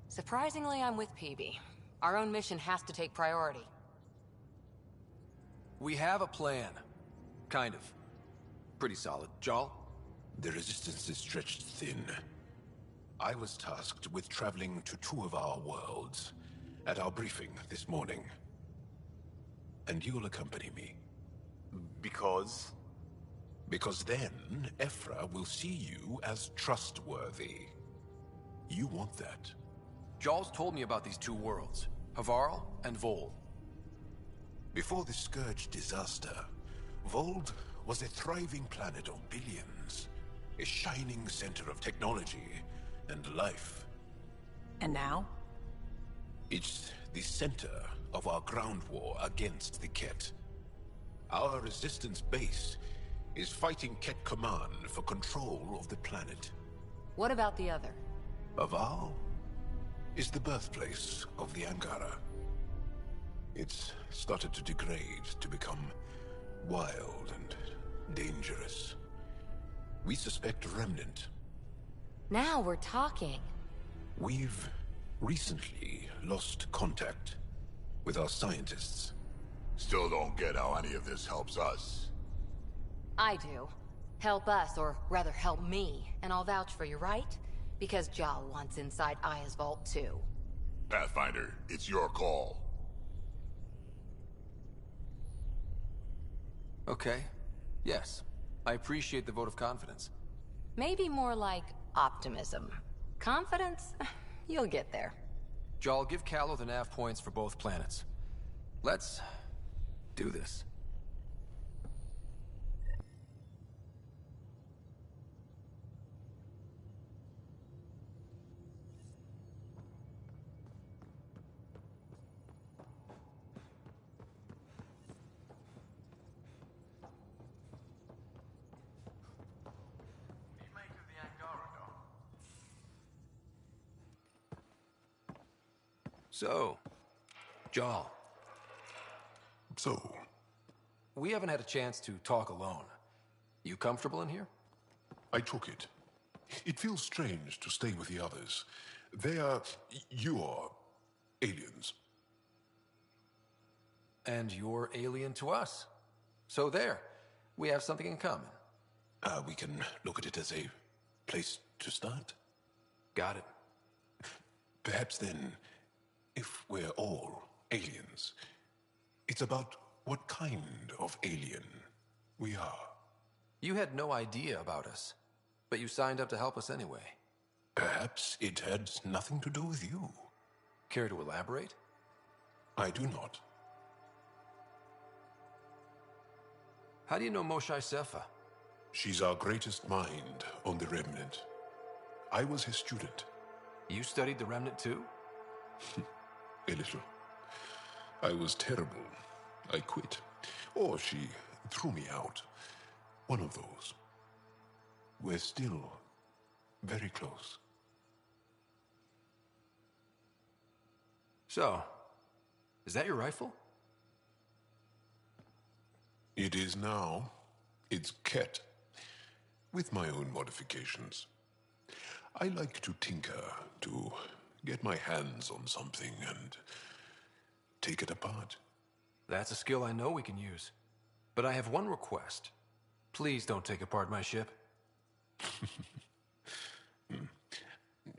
Surprisingly, I'm with PB. Our own mission has to take priority. We have a plan. Kind of. Pretty solid. Jarl? The resistance is stretched thin. I was tasked with traveling to two of our worlds at our briefing this morning. And you'll accompany me. Because? Because then, Ephra will see you as trustworthy. You want that. Jarl's told me about these two worlds, Havarl and Vold. Before the Scourge disaster, Vold was a thriving planet of billions, a shining center of technology and life. And now? It's the center of our ground war against the Ket. Our resistance base is fighting Ket Command for control of the planet. What about the other? Havarl is the birthplace of the Angara. It's started to degrade, to become wild and dangerous. We suspect a remnant. Now we're talking. We've recently lost contact with our scientists. Still don't get how any of this helps us. I do. Help us, or rather help me, and I'll vouch for you, right? Because Jarl wants inside Aya's vault too. Pathfinder, it's your call. Okay. Yes. I appreciate the vote of confidence. Maybe more like optimism. Confidence? You'll get there. Jarl, give Callow the nav points for both planets. Let's do this. So, Jarl. So? We haven't had a chance to talk alone. You comfortable in here? I took it. It feels strange to stay with the others. They are... you are... aliens. And you're alien to us. So there, we have something in common. We can look at it as a place to start. Got it. Perhaps then, if we're all aliens, it's about what kind of alien we are. You had no idea about us, but you signed up to help us anyway. Perhaps it had nothing to do with you. Care to elaborate? I do not. How do you know Moshae Sefa? She's our greatest mind on the Remnant. I was his student. You studied the Remnant too? A little. I was terrible. I quit. Or she threw me out. One of those. We're still very close. So, is that your rifle? It is now. It's Ket, with my own modifications. I like to tinker, to get my hands on something and take it apart. That's a skill I know we can use. But I have one request. Please don't take apart my ship.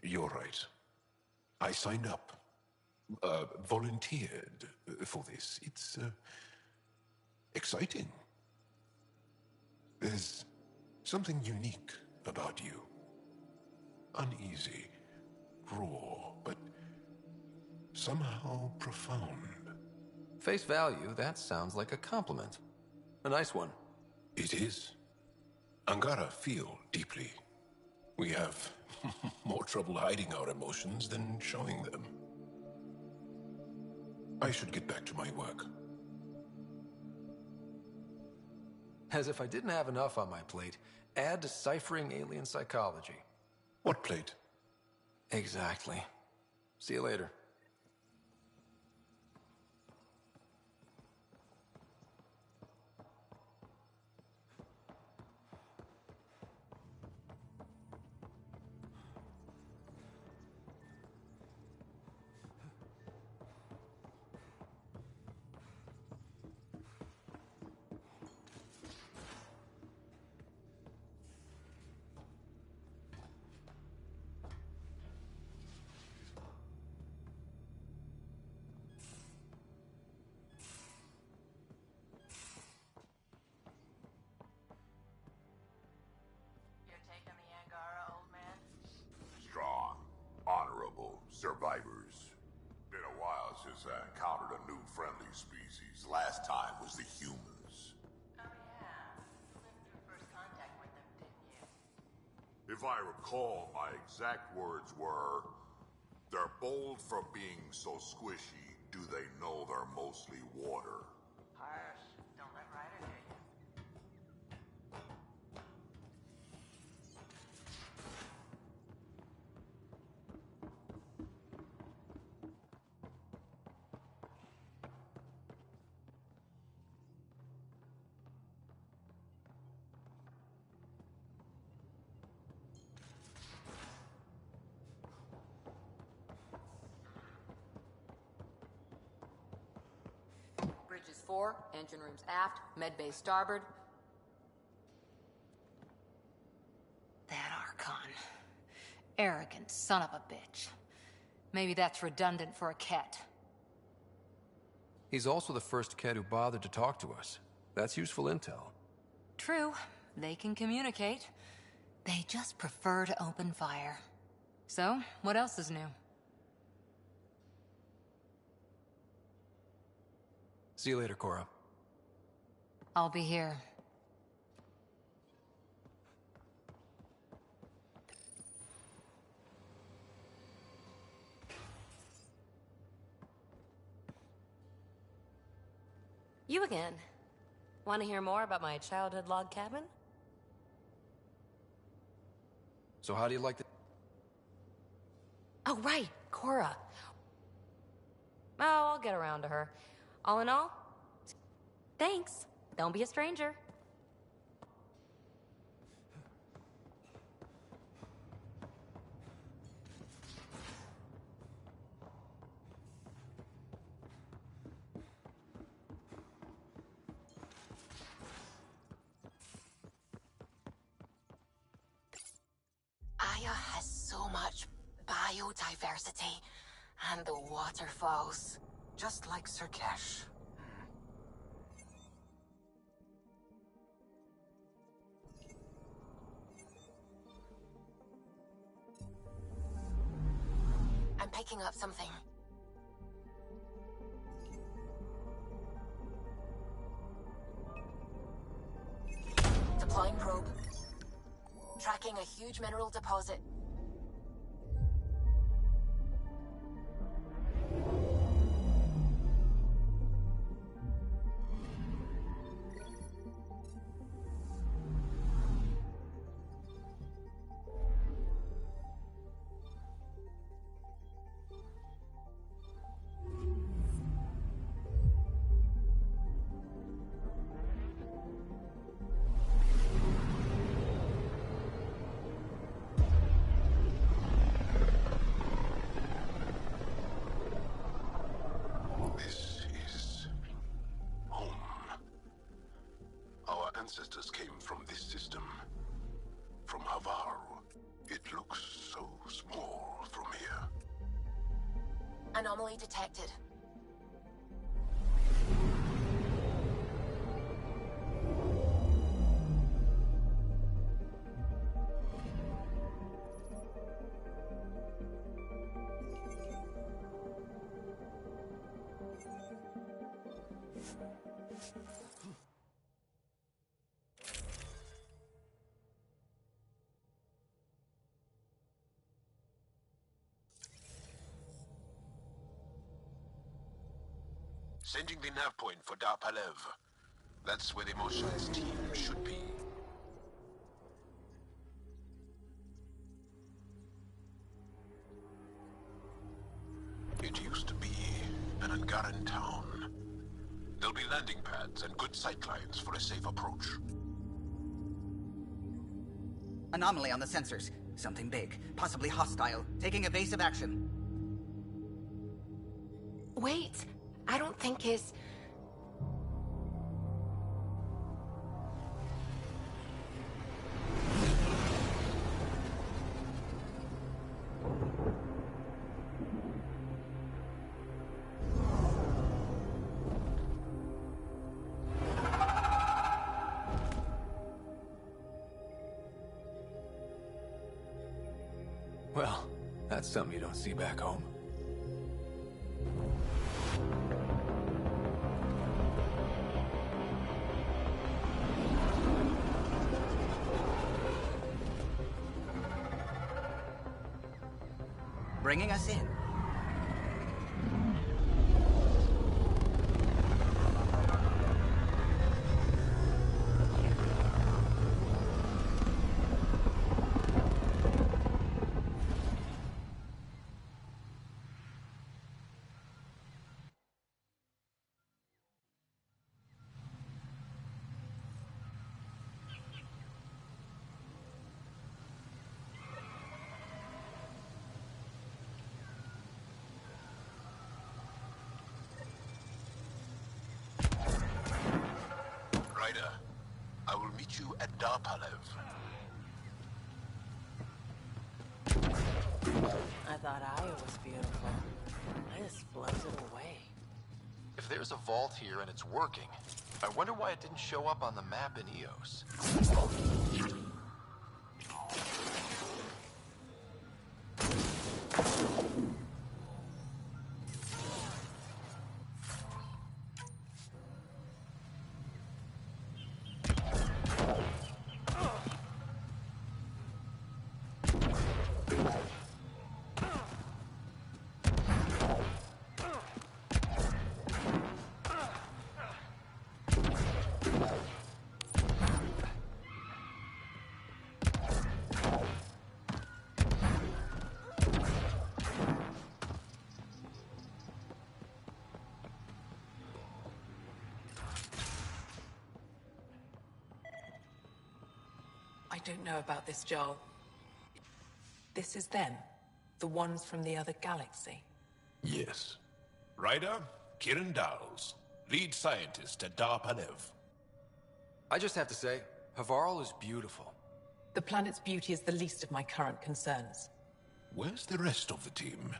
You're right. I signed up. Volunteered for this. It's exciting. There's something unique about you. Uneasy, raw, but somehow profound. Face value, that sounds like a compliment. A nice one. It is. Angara feel deeply. We have more trouble hiding our emotions than showing them. I should get back to my work. As if I didn't have enough on my plate, add deciphering alien psychology. What plate? Exactly. See you later. Strong, honorable survivors. Been a while since I encountered a new friendly species. Last time was the humans. Oh yeah, you lived through first contact with them, didn't you? If I recall, my exact words were, "They're bold for being so squishy. Do they know they're mostly water?" Harsh. Don't let Ryder hear you. Bridges 4, engine rooms aft, med bay starboard. That Archon. Arrogant son of a bitch. Maybe that's redundant for a Ket. He's also the first Ket who bothered to talk to us. That's useful intel. True, they can communicate. They just prefer to open fire. So, what else is new? See you later, Cora. I'll be here. You again. Want to hear more about my childhood log cabin? So how do you like the... Oh, right, Cora. Oh, I'll get around to her. All in all, thanks. Don't be a stranger. so much biodiversity and the waterfalls. Just like Sirkesh. I'm picking up something. Deploying probe. Tracking a huge mineral deposit. Ancestors came from this system, from Havar. It looks so small from here. Anomaly detected. Sending the nav point for Darpalev. That's where the Mosha's team should be. It used to be an Angaran town. There'll be landing pads and good sightlines for a safe approach. Anomaly on the sensors. Something big, possibly hostile, taking evasive action. Wait, I don't think his... Well, that's something you don't see back home. Bringing us in. Ryder, I will meet you at Darpalev. I thought Aya was beautiful. This blows it away. If there's a vault here and it's working, I wonder why it didn't show up on the map in Eos. I don't know about this, Joel. This is them? The ones from the other galaxy? Yes. Ryder, Kiran Dowles, lead scientist at Darpalev. I just have to say, Havarl is beautiful. The planet's beauty is the least of my current concerns. Where's the rest of the team?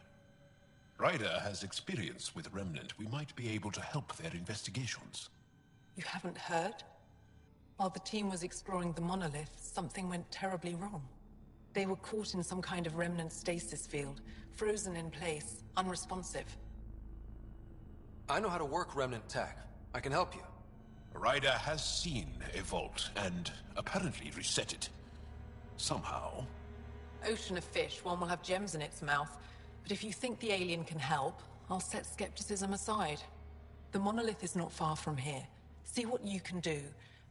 Ryder has experience with Remnant. We might be able to help their investigations. You haven't heard? While the team was exploring the monolith, something went terribly wrong. They were caught in some kind of Remnant stasis field, frozen in place, unresponsive. I know how to work Remnant tech. I can help you. Ryder has seen a vault and apparently reset it. Somehow. Ocean of fish, one will have gems in its mouth. But if you think the alien can help, I'll set skepticism aside. The monolith is not far from here. See what you can do,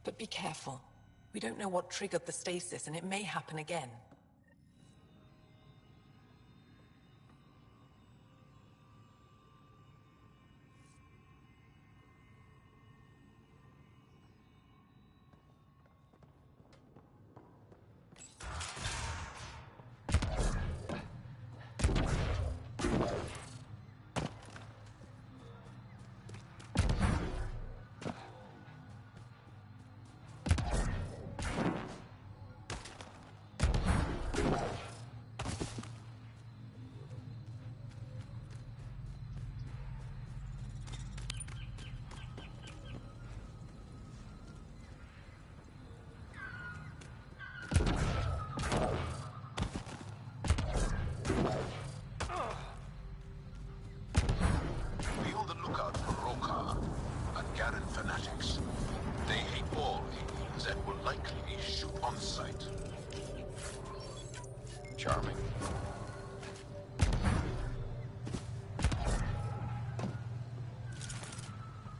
but be careful. We don't know what triggered the stasis, and it may happen again. Charming.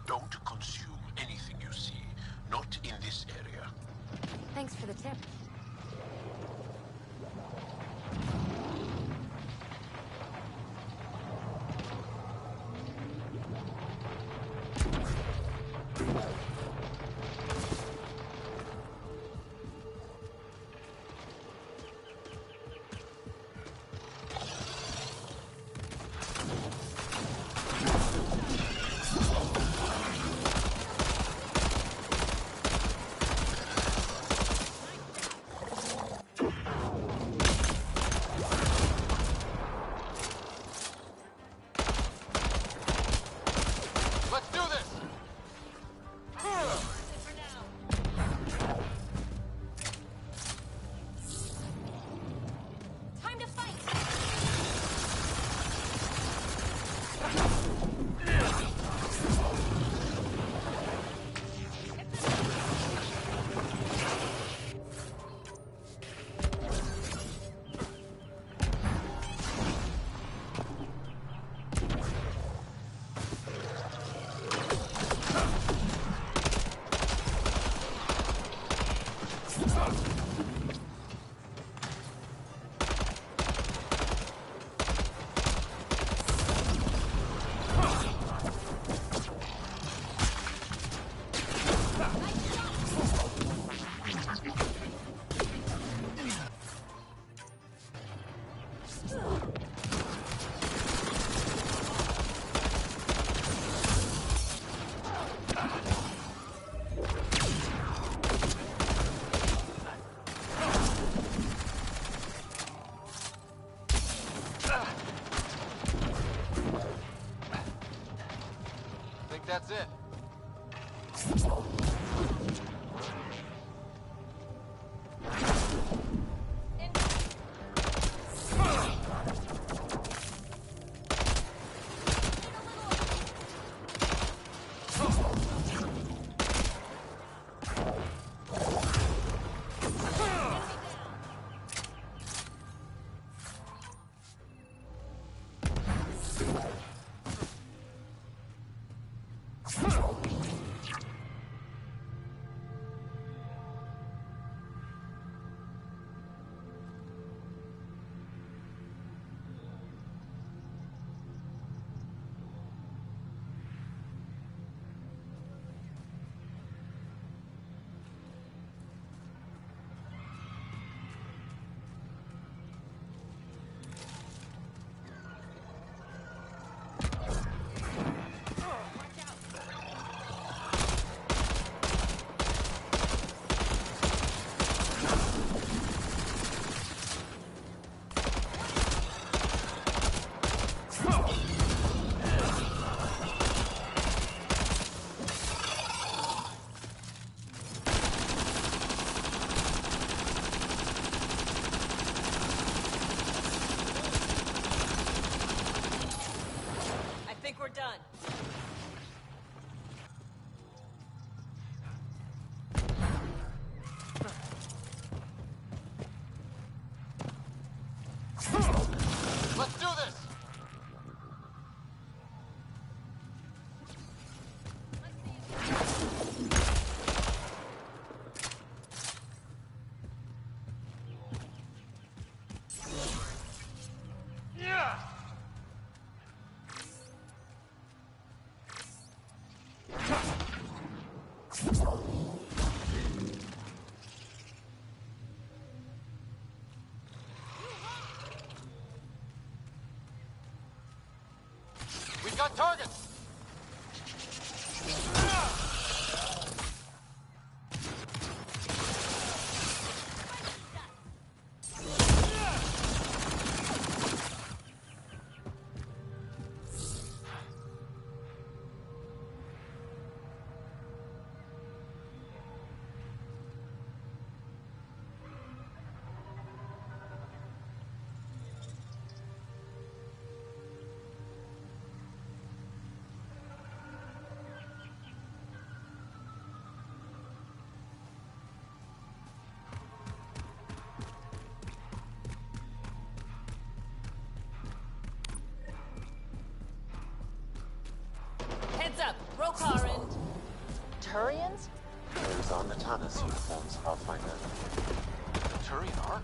Don't consume anything you see, not in this area. Thanks for the tip. That's it. Huh. got targets! Heads up! Rokar and... Turians? Those are Natana's uniforms, Pathfinder. Turian Ark?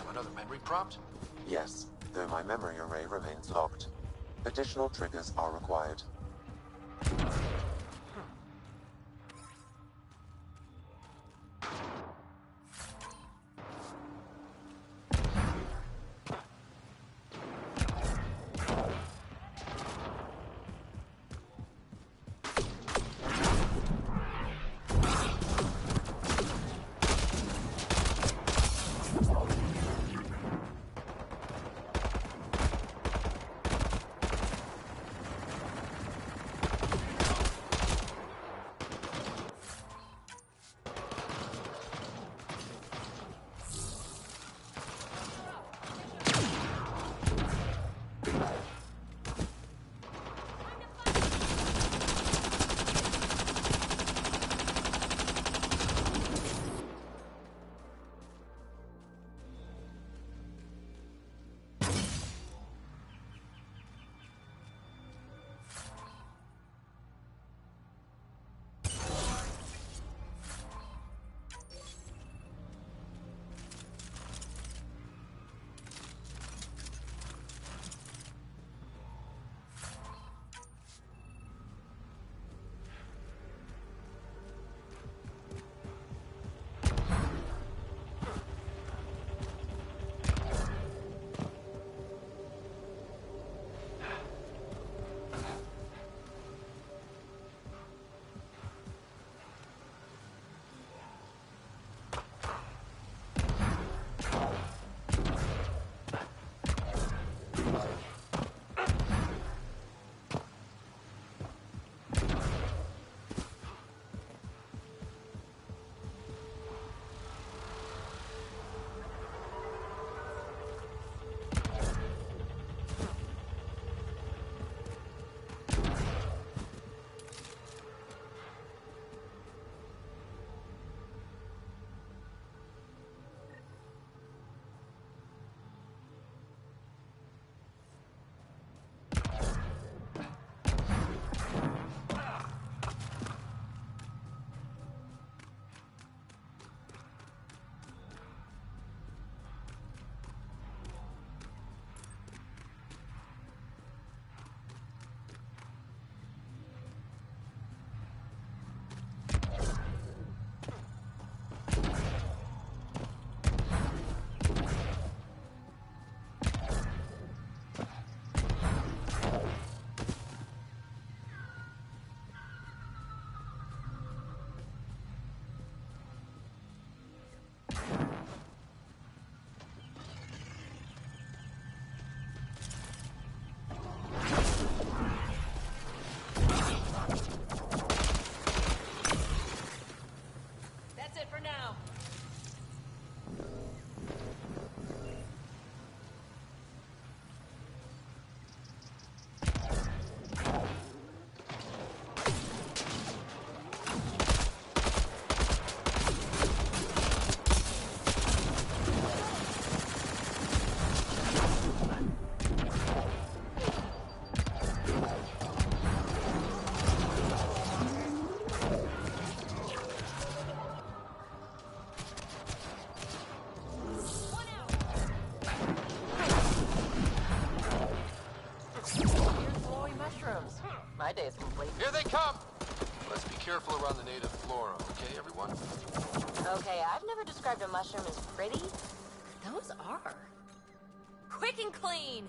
Another memory prompt? Yes, though my memory array remains locked. Additional triggers are required. careful around the native flora, okay, everyone? Okay, I've never described a mushroom as pretty. Those are. Quick and clean!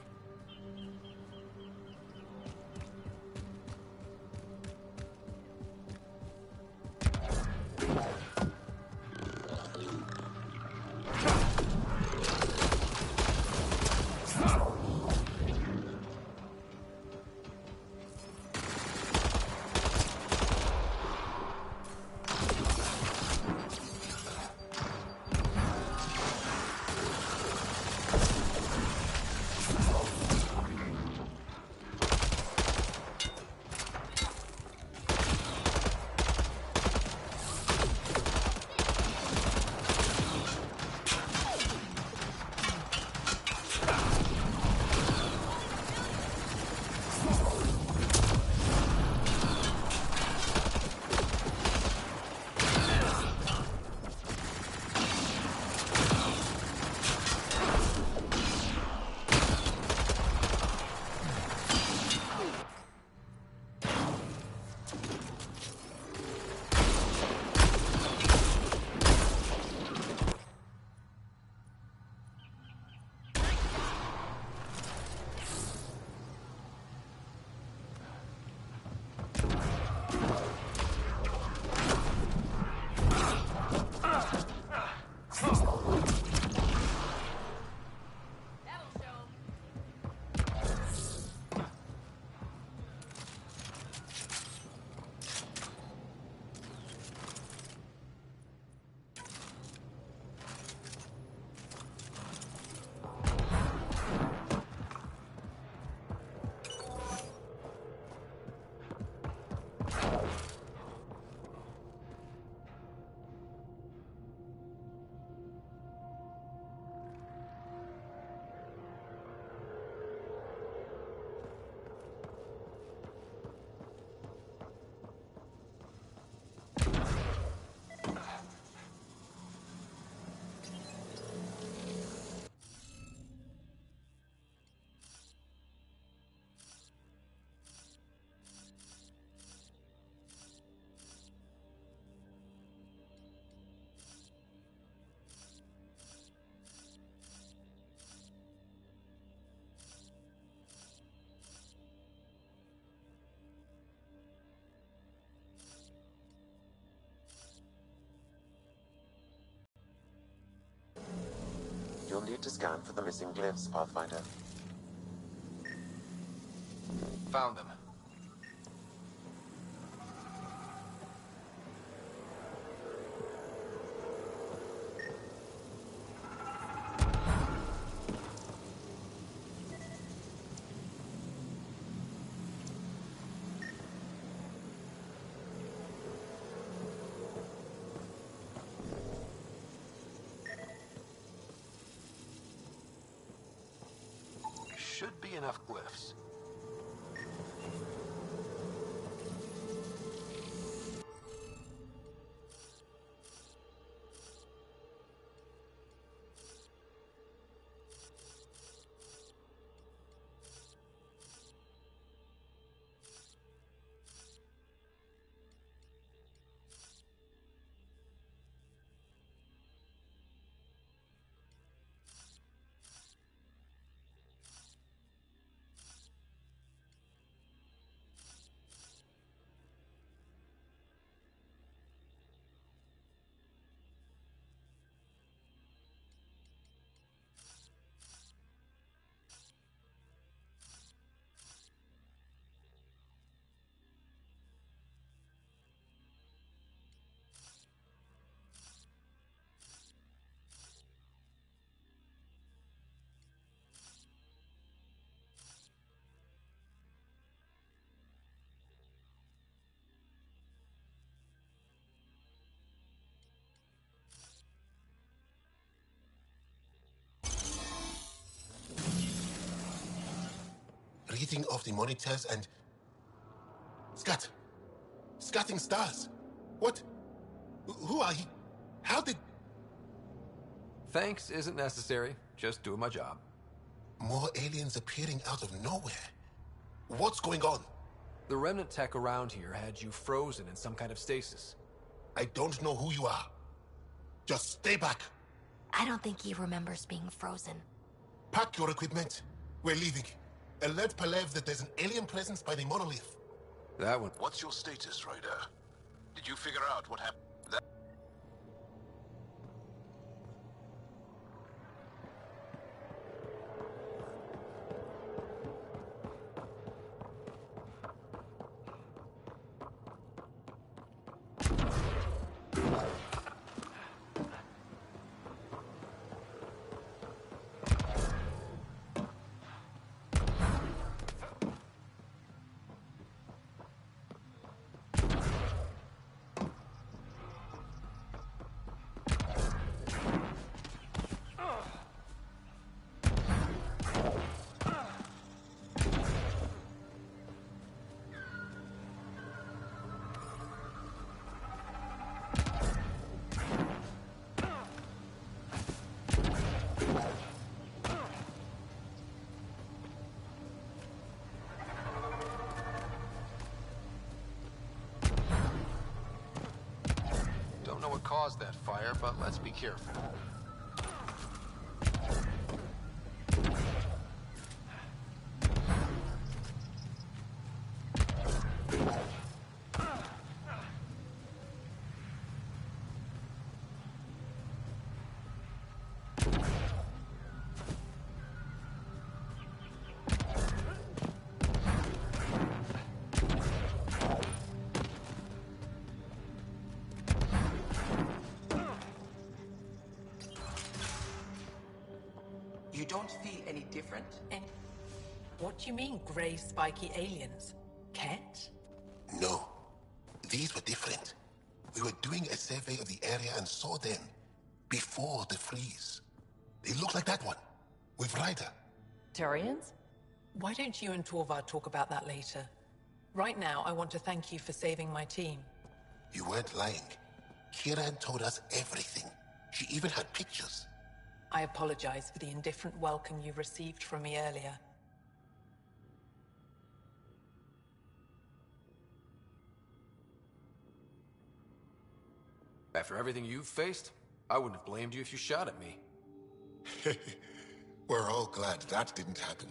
You'll need to scan for the missing glyphs, Pathfinder. Found them. Should be enough glyphs. Reading of the monitors and... Scatting stars. What? Who are you? How did... Thanks isn't necessary. Just doing my job. More aliens appearing out of nowhere. What's going on? The remnant tech around here had you frozen in some kind of stasis. I don't know who you are. Just stay back. I don't think he remembers being frozen. Pack your equipment. We're leaving. Alert Palev that there's an alien presence by the monolith. That one. What's your status, Ryder? Did you figure out what happened? Don't know what caused that fire, but let's be careful. You don't feel any different? And what do you mean, grey spiky aliens? Ket? No. These were different. We were doing a survey of the area and saw them before the freeze. They look like that one, with Ryder. Turians? Why don't you and Torvald talk about that later? Right now, I want to thank you for saving my team. You weren't lying. Kieran told us everything. She even had pictures. I apologize for the indifferent welcome you received from me earlier. After everything you've faced, I wouldn't have blamed you if you shot at me. We're all glad that didn't happen.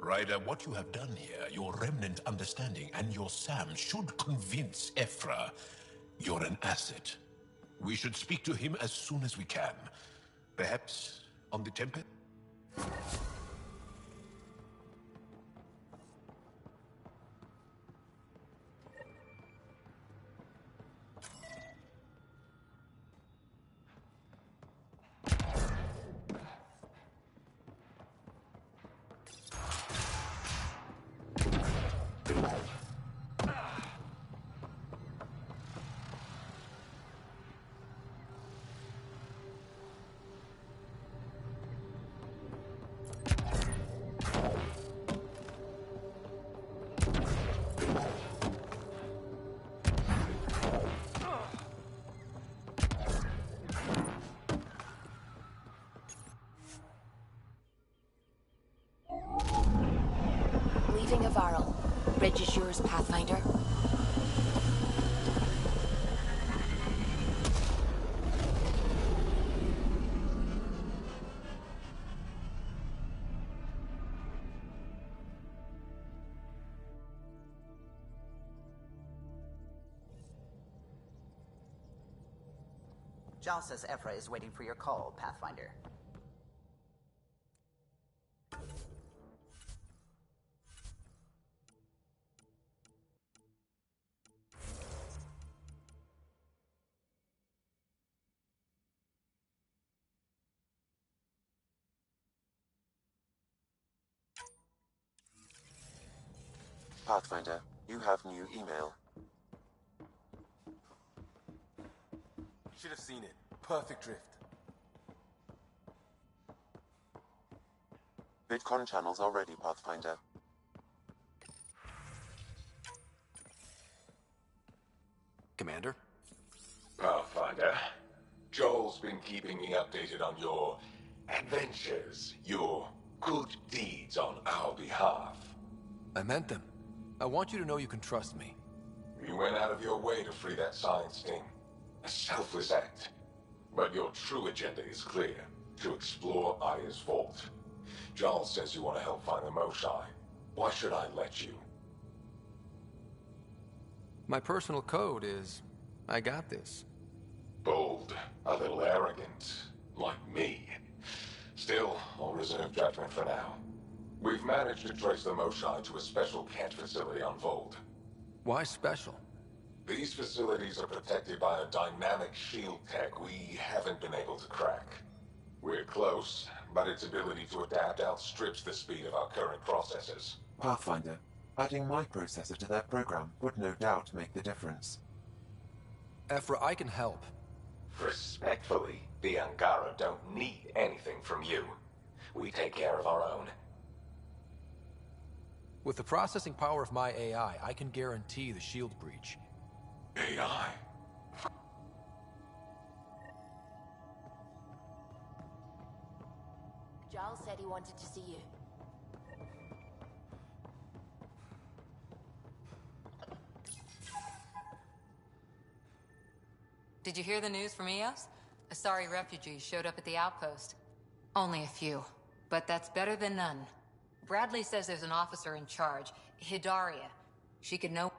Ryder, what you have done here, your remnant understanding and your Sam should convince Ephra you're an asset. We should speak to him as soon as we can. Perhaps on the Tempest? Leaving a Varl. Bridge is yours, Pathfinder. Jal says Ephra is waiting for your call, Pathfinder. Pathfinder, you have new email. Should have seen it. Perfect drift. Bitcoin channels are ready, Pathfinder. Commander? Pathfinder, Joel's been keeping me updated on your adventures, your good deeds on our behalf. I meant them. I want you to know you can trust me. You went out of your way to free that science team. A selfless act. But your true agenda is clear. To explore Aya's vault. Giles says you want to help find the Moshai. Why should I let you? My personal code is, I got this. Bold. A little arrogant. Like me. Still, I'll reserve judgment for now. We've managed to trace the Moshai to a special Kent facility on Vold. Why special? These facilities are protected by a dynamic shield tech we haven't been able to crack. We're close, but its ability to adapt outstrips the speed of our current processors. Pathfinder, adding my processor to their program would no doubt make the difference. Ephra, I can help. Respectfully, the Angara don't need anything from you. We take care of our own. With the processing power of my AI, I can guarantee the shield breach. AI? Giles said he wanted to see you. Did you hear the news from Eos? Asari refugees showed up at the outpost. Only a few, but that's better than none. Bradley says there's an officer in charge, Hidaria. She could know...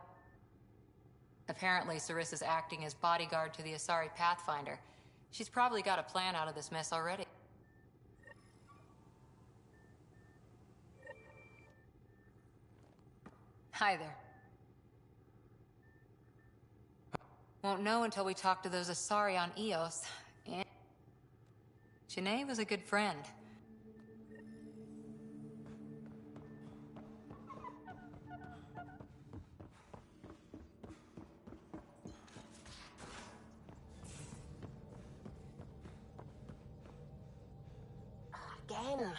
Apparently, Sarissa's acting as bodyguard to the Asari Pathfinder. She's probably got a plan out of this mess already. Hi there. Won't know until we talk to those Asari on Eos. And Janae was a good friend. Again.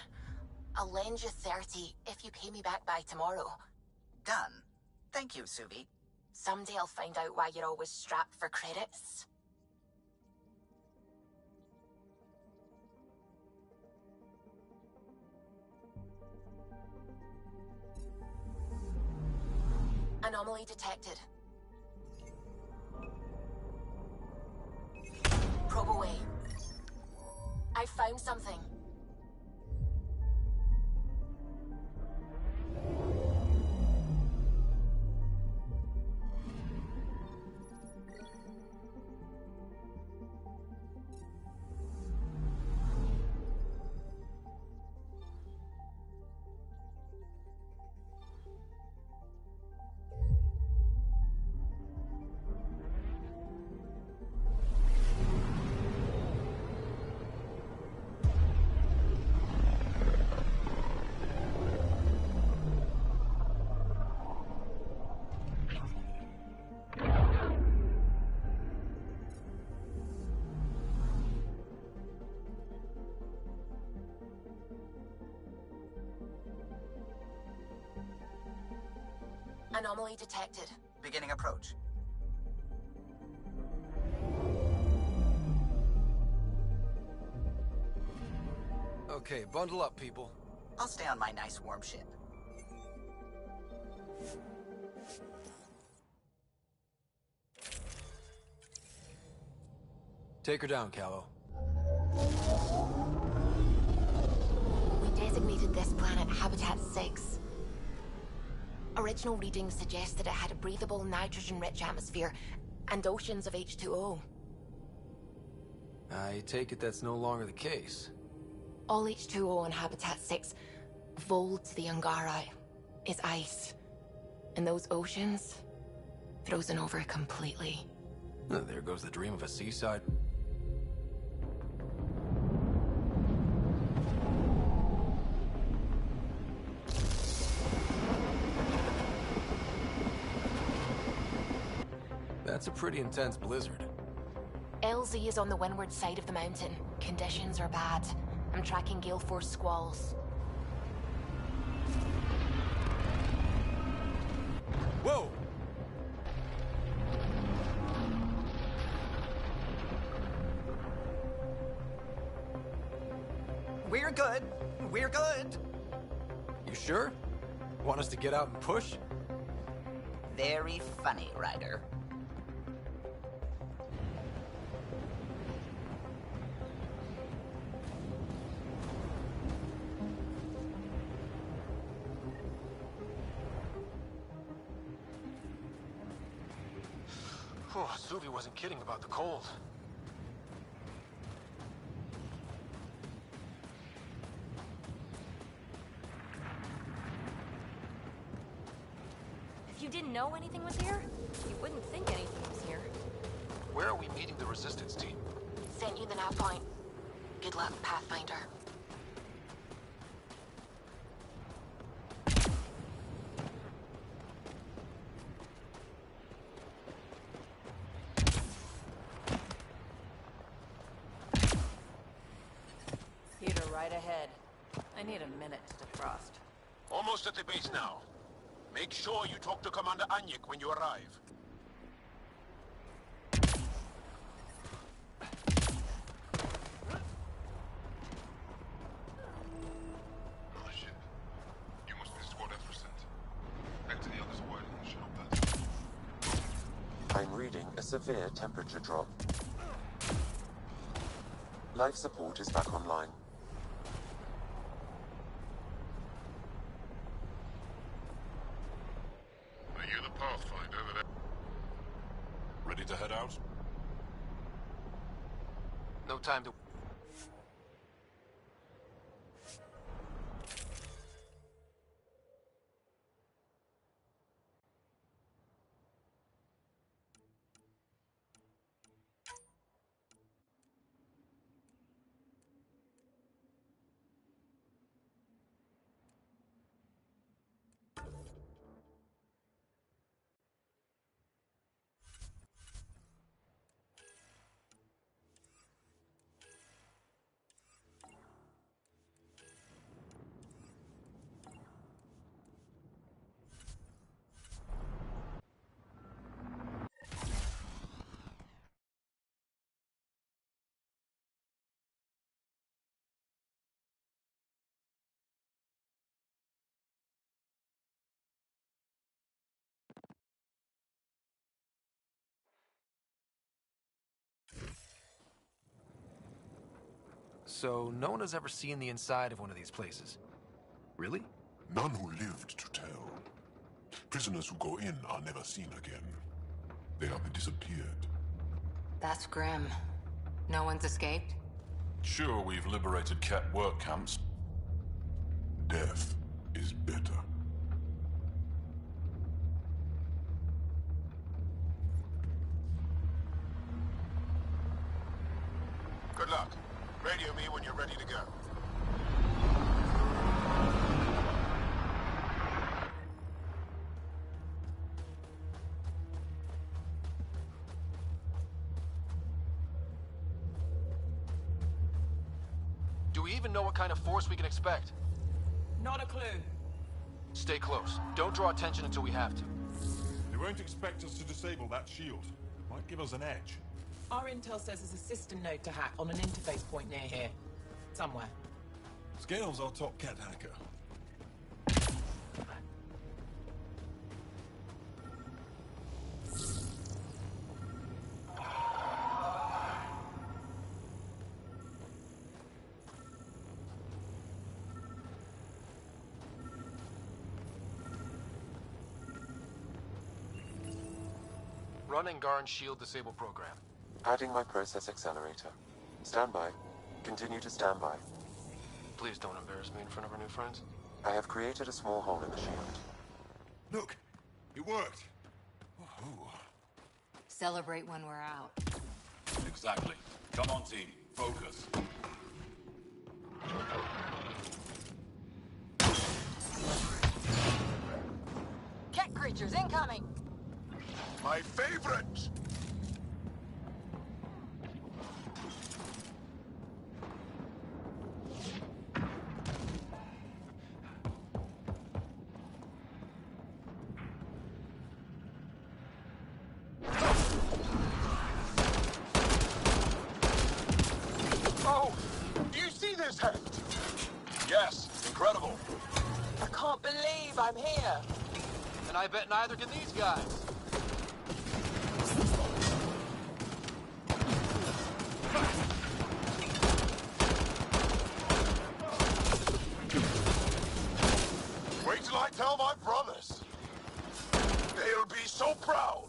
I'll lend you 30 if you pay me back by tomorrow. Done. Thank you, Suvi. Someday I'll find out why you're always strapped for credits. Anomaly detected. Probe away. I found something. Anomaly detected. Beginning approach. Okay, bundle up, people. I'll stay on my nice warm ship. Take her down, Callow. We designated this planet Habitat 6. Original readings suggest that it had a breathable, nitrogen-rich atmosphere and oceans of H2O. I take it that's no longer the case. All H2O on Habitat 6, Vold to the Angara, is ice. And those oceans, frozen over completely. There goes the dream of a seaside. That's a pretty intense blizzard. LZ is on the windward side of the mountain. Conditions are bad. I'm tracking gale force squalls. Whoa! We're good. We're good. You sure? Want us to get out and push? Very funny, Ryder. Oh, Suvi wasn't kidding about the cold. If you didn't know anything was here, you wouldn't think anything was here. Where are we meeting the resistance team? Sent you the nav point. Good luck, Pathfinder. Peter, right ahead. I need a minute to defrost. Almost at the base now. Make sure you talk to Commander Anyik when you arrive. Oh shit. You must be the squad F sent. Back to the others avoiding the shuttle pad. I'm reading a severe temperature drop. Life support is back online. Are you the Pathfinder that... Ready to head out? No time to... So, no one has ever seen the inside of one of these places? Really? None who lived to tell. Prisoners who go in are never seen again. They have disappeared. That's grim. No one's escaped? Sure, we've liberated Ket work camps. Death is better. Good luck. Radio me when you're ready to go. Do we even know what kind of force we can expect? Not a clue. Stay close. Don't draw attention until we have to. They won't expect us to disable that shield. Might give us an edge. Our intel says there's a system node to hack on an interface point near here. Somewhere. Scales our top cat hacker. Run Angaran shield disable program. Adding my process accelerator. Stand by. Continue to stand by. Please don't embarrass me in front of our new friends. I have created a small hole in the shield. Look, it worked. Oh. Celebrate when we're out. Exactly. Come on, team. Focus. Cat creatures incoming! My favorite! Oh! Do you see this head? Yes, incredible. I can't believe I'm here. And and I bet neither can these guys. Wait till I tell my brothers. They'll be so proud.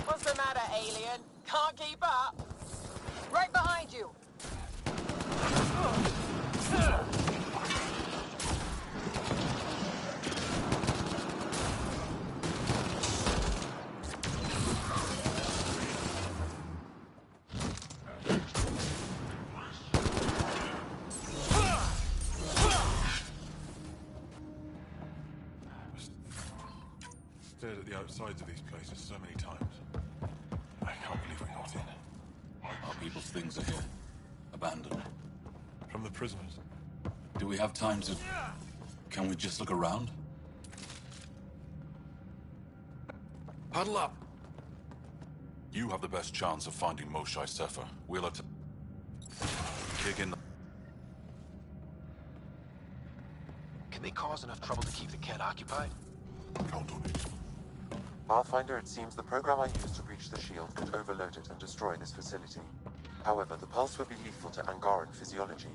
What's the matter, alien? Can't keep up? Right behind you. Stared at the outsides of these places so many times. I can't believe we got in. Our people's things are here. Abandoned. From the prisoners. Do we have time to... Can we just look around? Huddle up. You have the best chance of finding Moshae Sefer. We'll kick in the... Can they cause enough trouble to keep the Kett occupied? Count on it. Pathfinder, it seems the program I used to breach the shield could overload it and destroy this facility. However, the pulse would be lethal to Angaran physiology.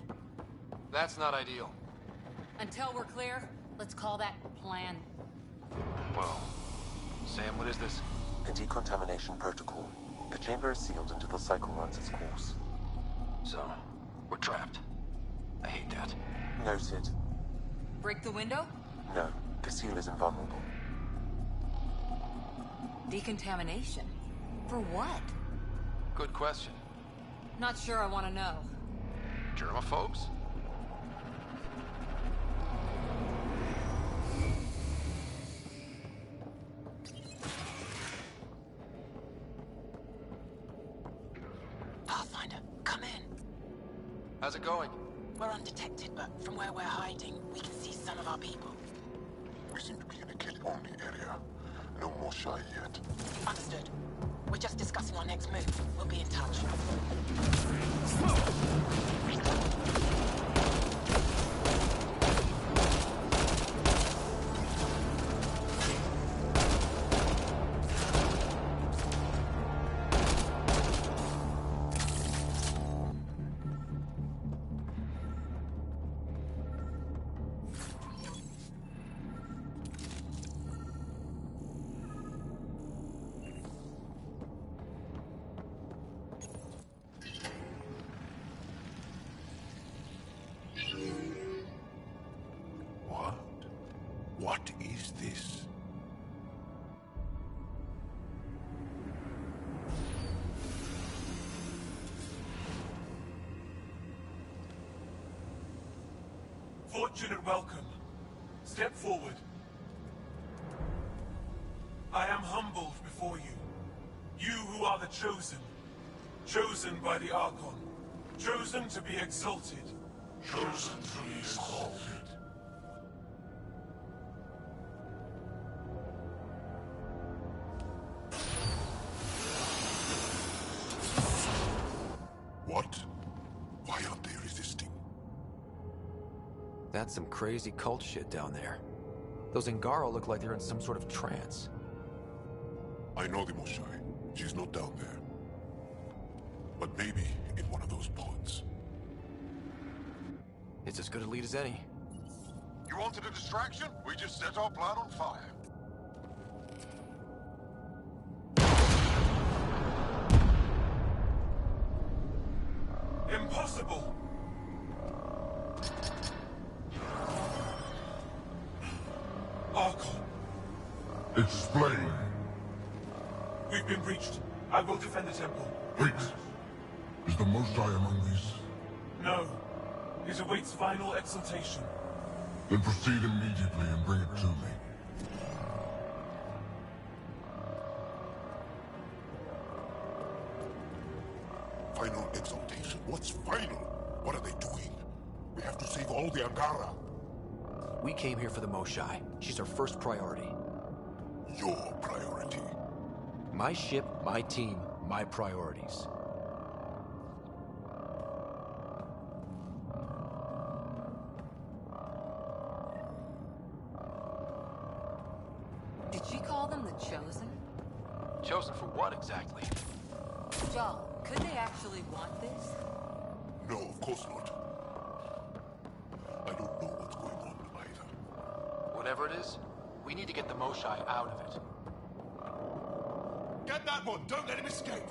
That's not ideal. Until we're clear, let's call that plan. Whoa. Sam, what is this? A decontamination protocol. The chamber is sealed until the cycle runs its course. So, we're trapped. I hate that. Noted. Break the window? No, the seal is invulnerable. Decontamination? For what? Good question. Not sure I want to know. Germaphobes? Pathfinder, come in. How's it going? We're undetected, but from where we're hiding, we can see some of our people. We seem to be in a kid-only area. No Moshae yet. Understood. We're just discussing our next move. We'll be in touch. What is this? Fortunate welcome. Step forward. I am humbled before you. You who are the chosen. Chosen by the Archon. Chosen to be exalted. Chosen to be exalted. What? Why aren't they resisting? That's some crazy cult shit down there. Those Angara look like they're in some sort of trance. I know the Moshae. She's not down there. But maybe in one of those pods. It's as good a lead as any. You wanted a distraction? We just set our plan on fire. Impossible! Archon. Explain. We've been breached. I will defend the temple. Wait. Is the Moshae among these? No. It awaits final exaltation. Then proceed immediately and bring it to me. Final exaltation? What's final? What are they doing? We have to save all the Angara. We came here for the Moshae. She's our first priority. Your priority? My ship, my team, my priorities. Chosen? Chosen for what exactly? Joel, could they actually want this? No, of course not. I don't know what's going on either. Whatever it is, we need to get the Moshai out of it. Get that one! Don't let him escape!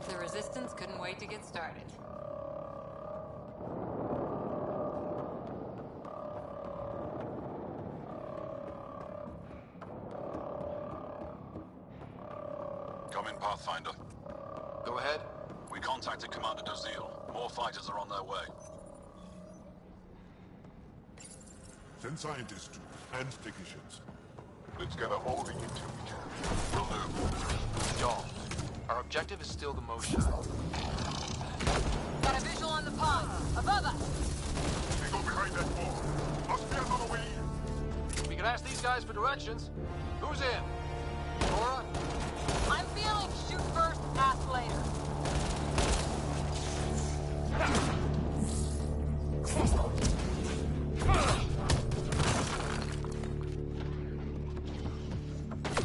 The Resistance couldn't wait to get started. Come in, Pathfinder. Go ahead. We contacted Commander Dozil. More fighters are on their way. Send scientists too, and technicians. Let's gather all the intel we can. Will do. Joel, our objective is still the Moshai. Got a visual on the pond. Above us. They go behind that wall. Must be another way in. We can ask these guys for directions. Who's in? Laura? I'm feeling shoot first, ask later.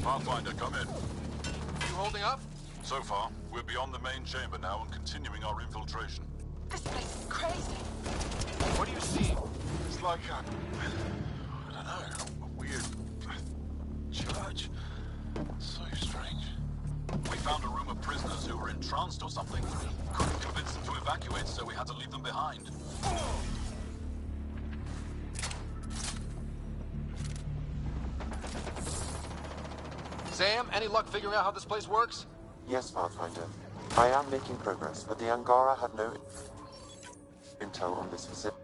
Pathfinder, come in. You holding up? So far, we're beyond the main chamber now and continuing our infiltration. This place is crazy. What do you see? It's like I don't know, a weird church. So strange. We found a room of prisoners who were entranced or something. Couldn't convince them to evacuate, so we had to leave them behind. Sam, any luck figuring out how this place works? Yes, Pathfinder. I am making progress, but the Angara had no intel on this facility.